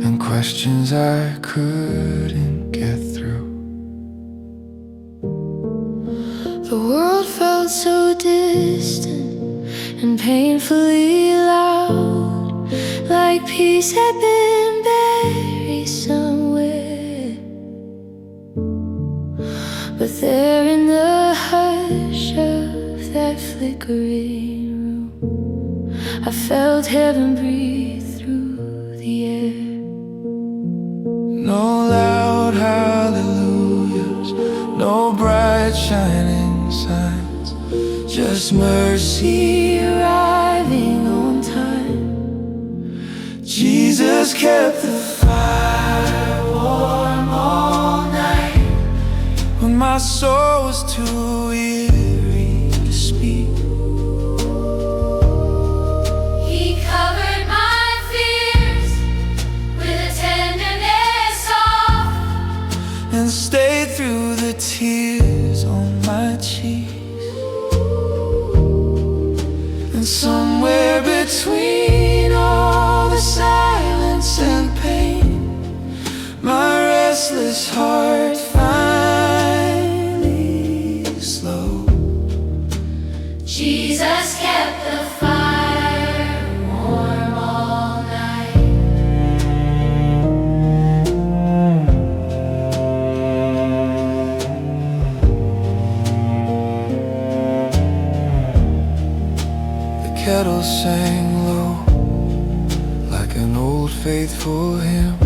and questions I couldn't get through. The world felt so distant and painfully loud, like peace had been buried somewhere. But there in the hush of that flickering room, I felt heaven breathe through the air. No loud hallelujahs, no bright shining signs, just mercy arriving on time. Jesus kept the fire warm all night when my soul was too weary to speak. He covered my fears with a tenderness soft And stayed through the tears on my cheeks. And somewhere between all the silence and pain, my restless heart finally slowed. Jesus kept the fire warm all night. The kettle sang low like an old faithful hymn,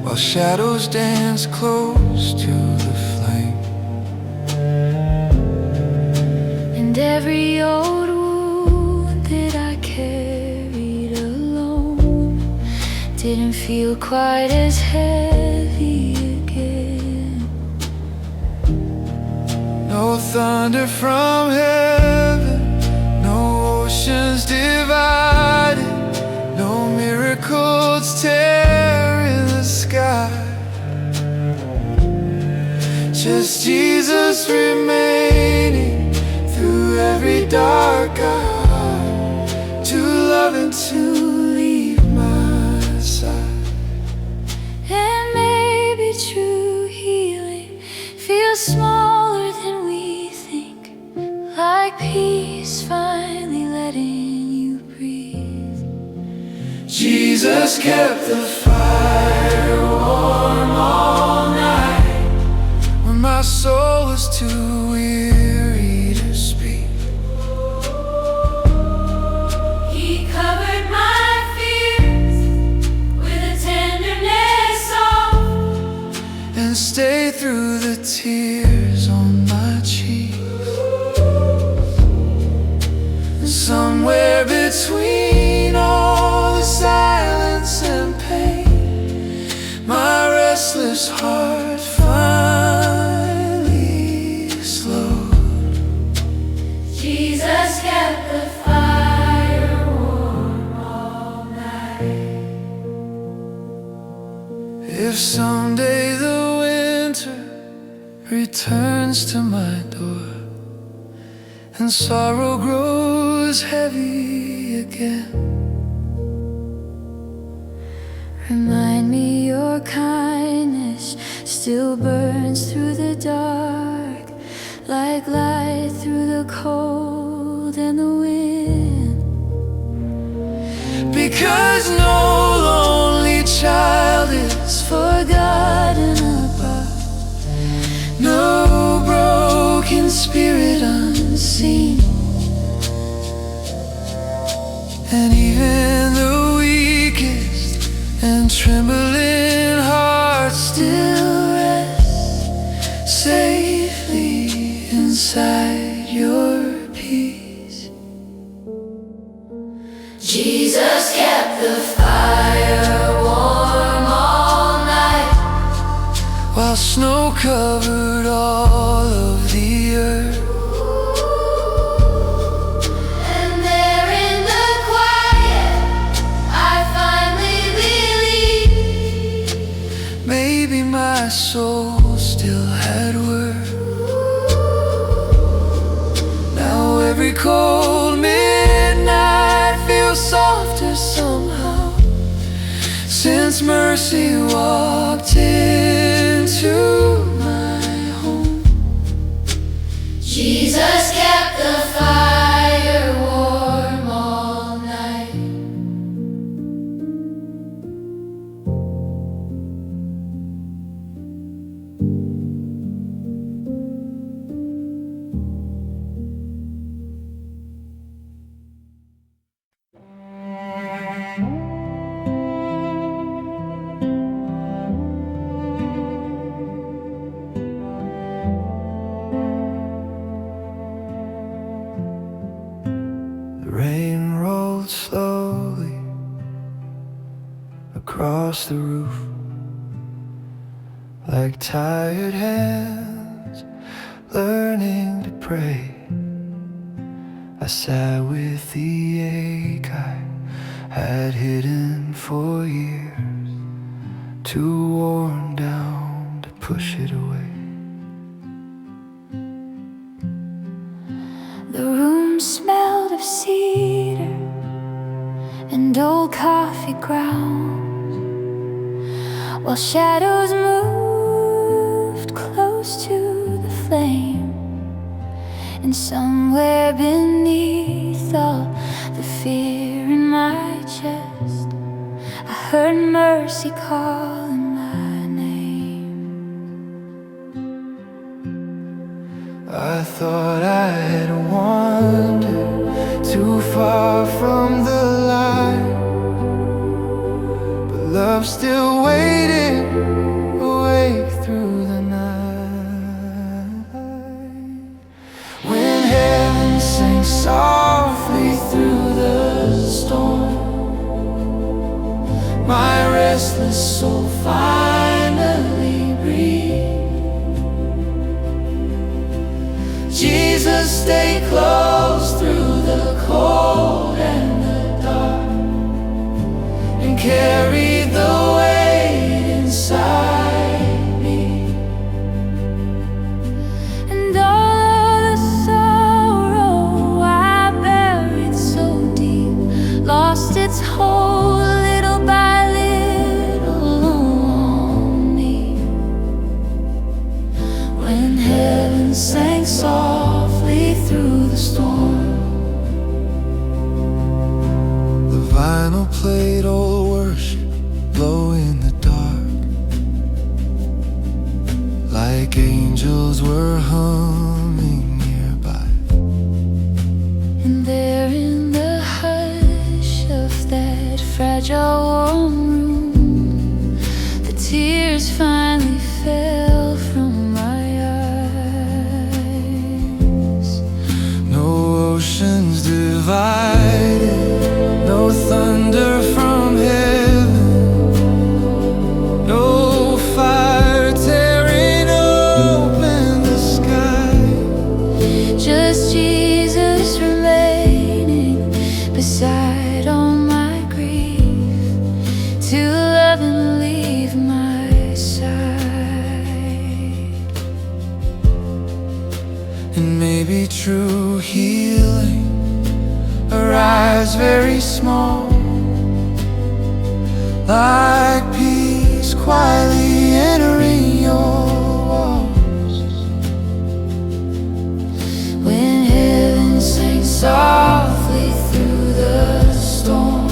while shadows danced close to the flame. And every old wound that I carried alone didn't feel quite as heavy again. No thunder from heaven, no oceans divided, no miracles tearing the sky. Just Jesus remaining through every dark hour, to love and to leave my side. And maybe true healing feels smaller than we think, like peace finally letting you breathe. Jesus kept the fire warm all night when my soul was too weary to speak. He covered my fears with a tenderness soft And stayed through the tears on my cheeks. And somewhere between all the silence and pain, my restless heart finally slowed. Jesus kept the fire warm all night. If someday the winter returns to my door and sorrow grows heavy again, Remind me your kindness still burns through the dark, like light through the cold and the wind. because no lonely child is forgotten above, no broken spirit unseen. And even the weakest and trembling heart still rests safely inside your peace. Jesus kept the fire warm all night, while snow covered all of the earth. and there in the quiet I find my soul still had worth. Now every cold midnight feels softer somehow, since mercy walked into my home. Jesus kept the fire warm all night. The rain rolled slowly across the roof, like tired hands learning to pray. I sat with the ache I had hidden for years, too worn down to push it away. The room smelled of cedar and old coffee grounds, while shadows moved close to the flame. And somewhere beneath all the fear in my chest, I heard mercy calling my name. I thought I had wandered too far from the light, but love's still waiting, awake through the night. When heaven sang softly through the storm, my restless soul finally breathed. Jesus, stay close through the cold and the dark, and carry the weight inside me. And all of the sorrow I buried so deep lost its hold little by little on me. When heaven sang softly through the storm, the vinyl played old worship low in the dark, like angels were humming nearby. and there in the hush of that fragile warm room, the tears finally fell from my eyes. No oceans divided, no thunder from heaven, no fire tearing open the sky. Just Jesus remaining beside all my grief, to love and leave my side. And maybe true healing arrives very small, like peace quietly entering your walls. When heaven sang softly through the storm,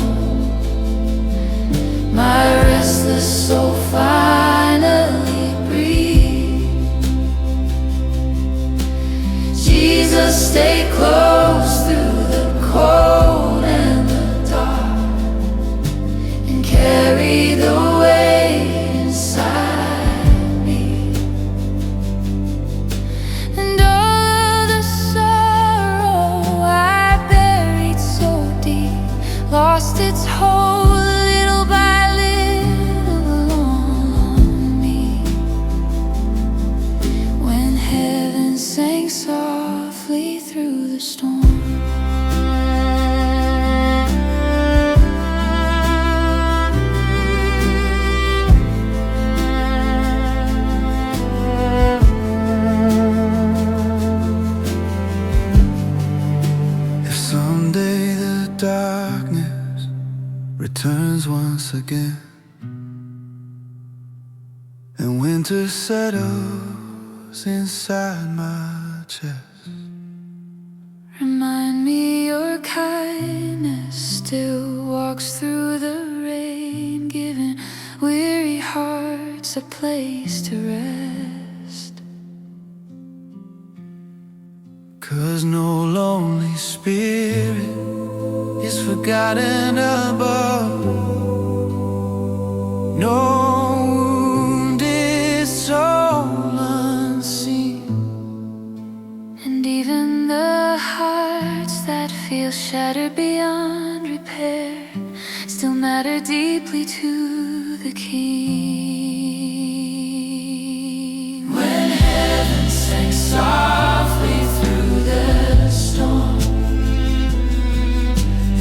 my restless soul finally breathed. Jesus, stay close through the cold and the dark, and carry the winter settles inside my chest. Remind me your kindness still walks through the rain, giving weary hearts a place to rest. 'Cause no lonely spirit is forgotten above, no wounded soul unseen. And even the hearts that feel shattered beyond repair still matter deeply to the King. When heaven sang softly through the storm,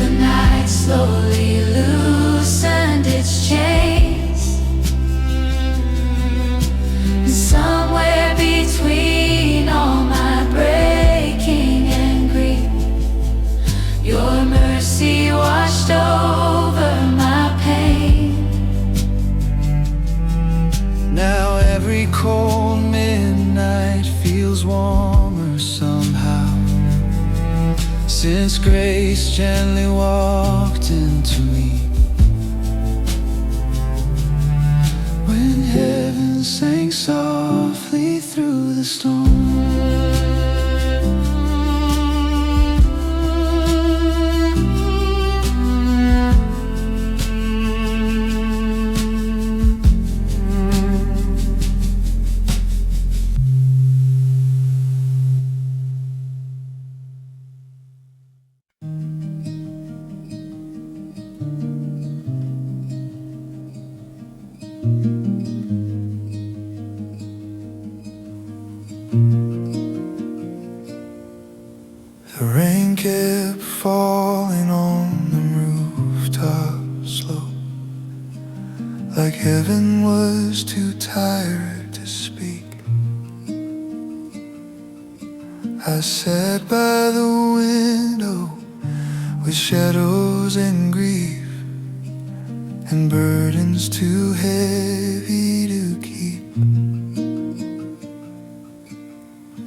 the night slowly loosened its chains, and somewhere between all my breaking and grief, your mercy washed over my pain. Now every cold midnight feels warmer somehow, since grace gently walked into me. When heaven sang softly through the storm, the rain kept falling on the rooftop slope, like heaven was too tired to speak. I sat by the window with shadows and grief, and burdens too heavy to keep.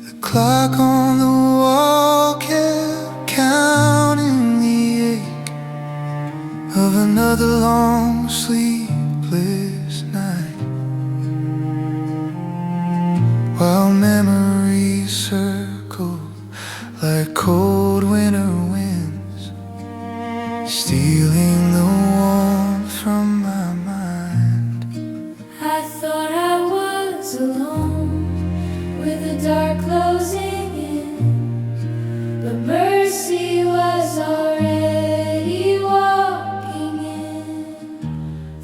The clock on the wall kept counting the ache of another long sleepless night, while memories circled like cold winter winds, stealing the warmth from my mind. I thought I was alone, with the dark closing in, but mercy was already walking in.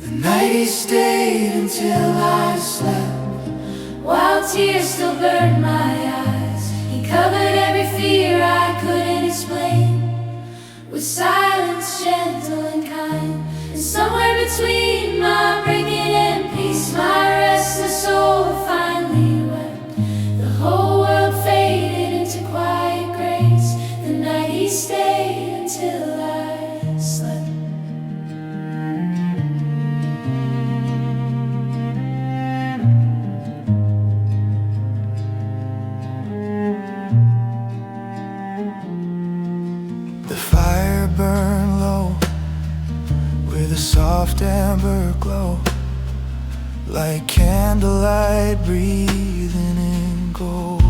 The night he stayed until I slept, While tears still burned my eyes, he covered every fear I couldn't explain, with silence gentle and kind. And somewhere between my breaking and peace, my restless soul finally wept. The whole world faded into quiet grace, the night he stayed until I slept. The fire burned low with a soft amber glow, like candlelight breathing in gold.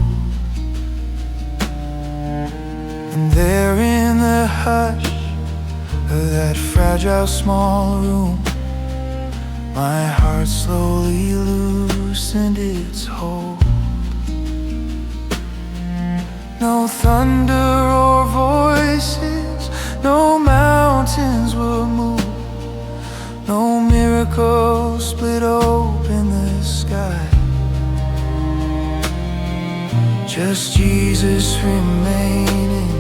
And there in the hush of that fragile small room, my heart slowly loosened its hold. No thunder or voices, no mountains were moved, no miracle split open the sky. Just Jesus remaining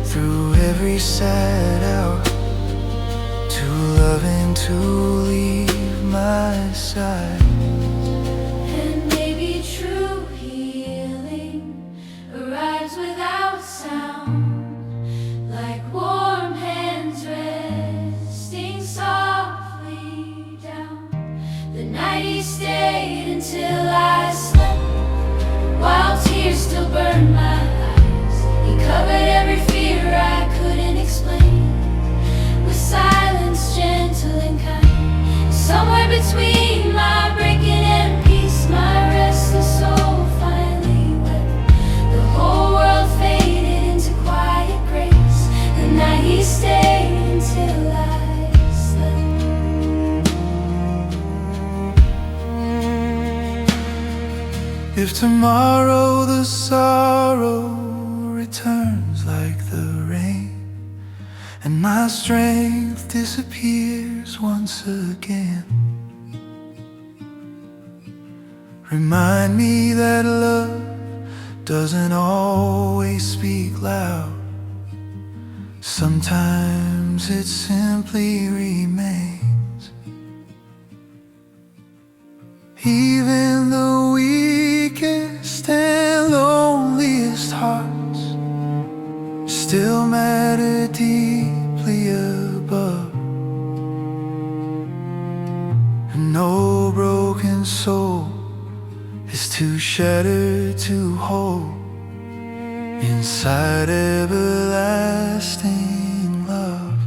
through every sad hour, too loving to leave my side. And maybe true healing arrives without sound, like warm hands resting softly down. The night he stayed until I slept, while tears still burned my eyes. He covered every fear I couldn't explain with silence gentle and kind. Somewhere between my breaking and peace, my restless soul finally wept. The whole world faded into quiet grace. The night he stayed until I slept. If tomorrow the sorrow returns like the rain, and my strength disappears once again, remind me that love doesn't always speak loud. Sometimes it simply remains. Even the weakest and loneliest hearts still matter deeply above. And no broken soul is too shattered to hold inside everlasting love.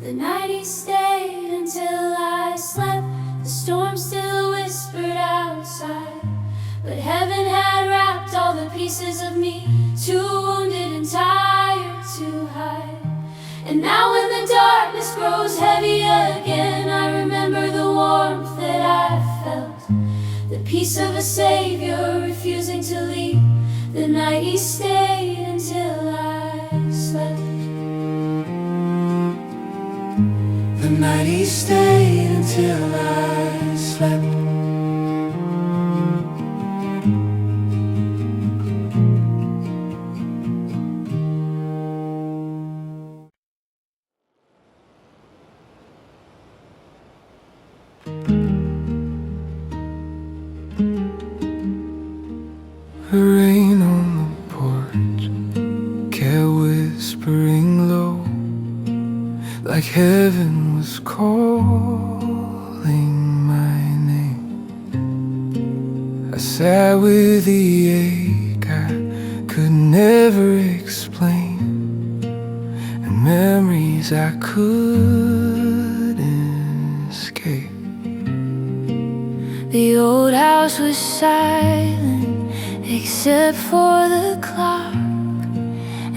The night he stayed until I slept. The storm still whispered outside, but heaven had wrapped all the pieces of me, too wounded and tired to hide. And now when the darkness grows heavy again, I remember the warmth that I felt, the peace of a savior refusing to leave. The night he stayed until I slept. The night he stayed until I slept. Rain on the porch, cat whispering low, like heaven was calling my name. I sat with the ache I could never explain, and memories I couldn't escape. The old house was silent except for the clock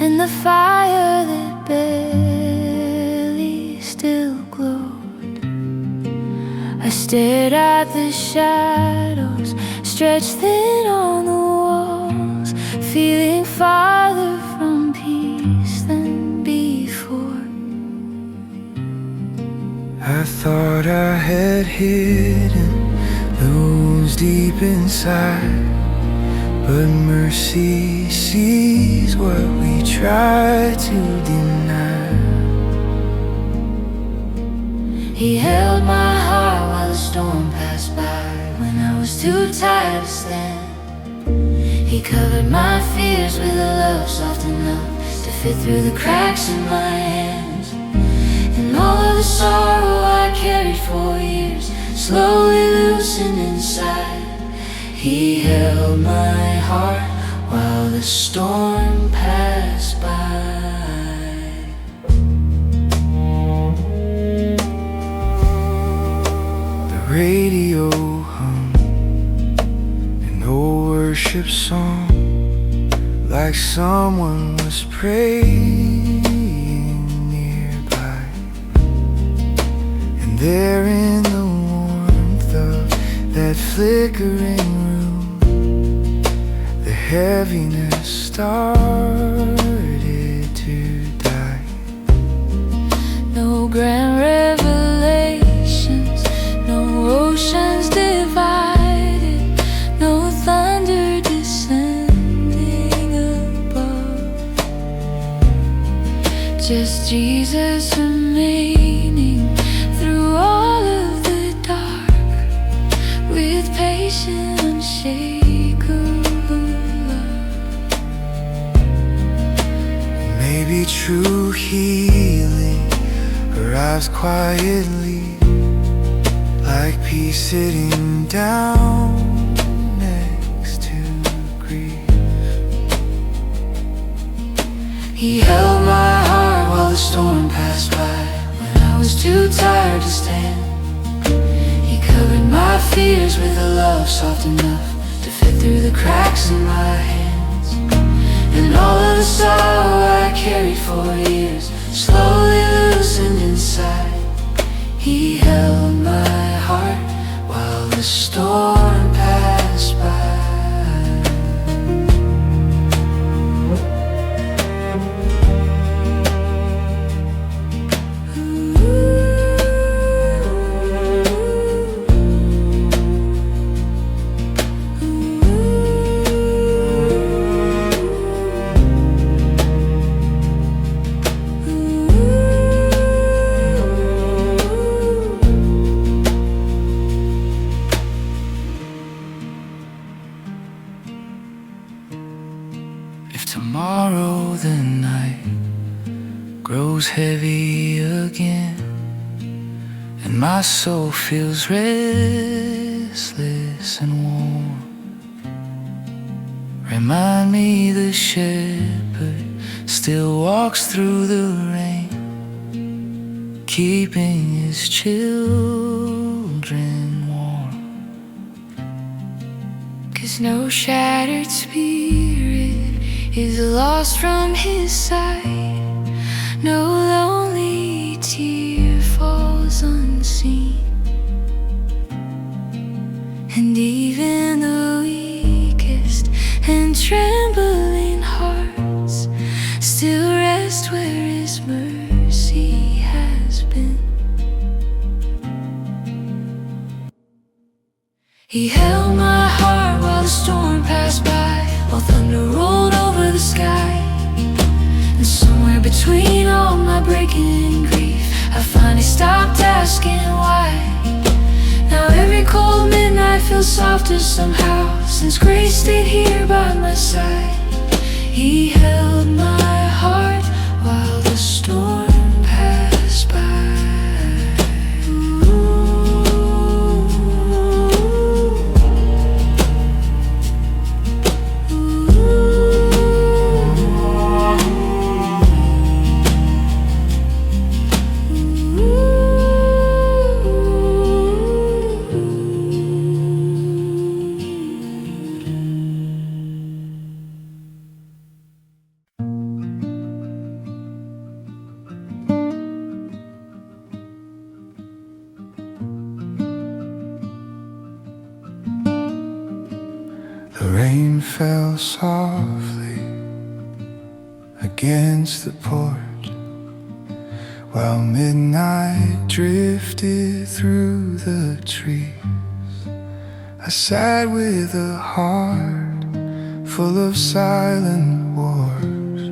and the fire that barely still glowed. I stared at the shadows stretched thin on the walls, feeling farther from peace than before. I thought I had hidden the wounds deep inside, but mercy sees what we try to deny. He held my heart while the storm passed by, when I was too tired to stand. He covered my fears with a love soft enough to fit through the cracks in my hands. And all of the sorrow I carried for years slowly loosened inside. He held my heart while the storm passed by. The radio hummed an old worship song, like someone was praying nearby. And there in the warmth of that flickering room, the heaviness started to die. No grand revelations, no oceans divided, no thunder descending above. Just Jesus remaining through all of the dark, with patient, unshakable love. Maybe true healing arrives quietly, like peace sitting down He held my heart while the storm passed by. When I was too tired to stand, He covered my fears with a love soft enough to fit through the cracks in my hands. And all of the sorrow I carried for years slowly loosened inside. He held my heart while the storm passed by. If tomorrow the night grows heavy again, and my soul feels restless and warm, remind me the shepherd still walks through the rain, keeping his children warm. 'Cause no shattered spirit is lost from his sight. No lonely tear falls unseen, and even the weakest and trembling hearts still rest where his mercy has been. He held my heart while the storm passed by, while thunder rolled over the sky. And somewhere between all my breaking grief, I finally stopped asking why. Now every cold midnight feels softer somehow, since grace stayed here by my side. He held my heart while the storm passed by. The rain fell softly against the porch, while midnight drifted through the trees. I sat with a heart full of silent wars,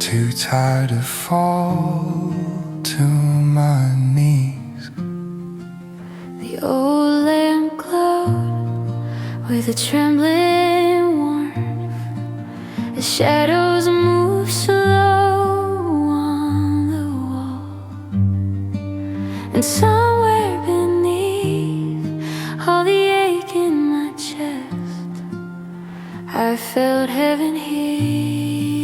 too tired to fall to my knees. The old lamp glowed with a trembling warmth, the shadows move slow on the wall, and somewhere beneath all the ache in my chest, I felt heaven here.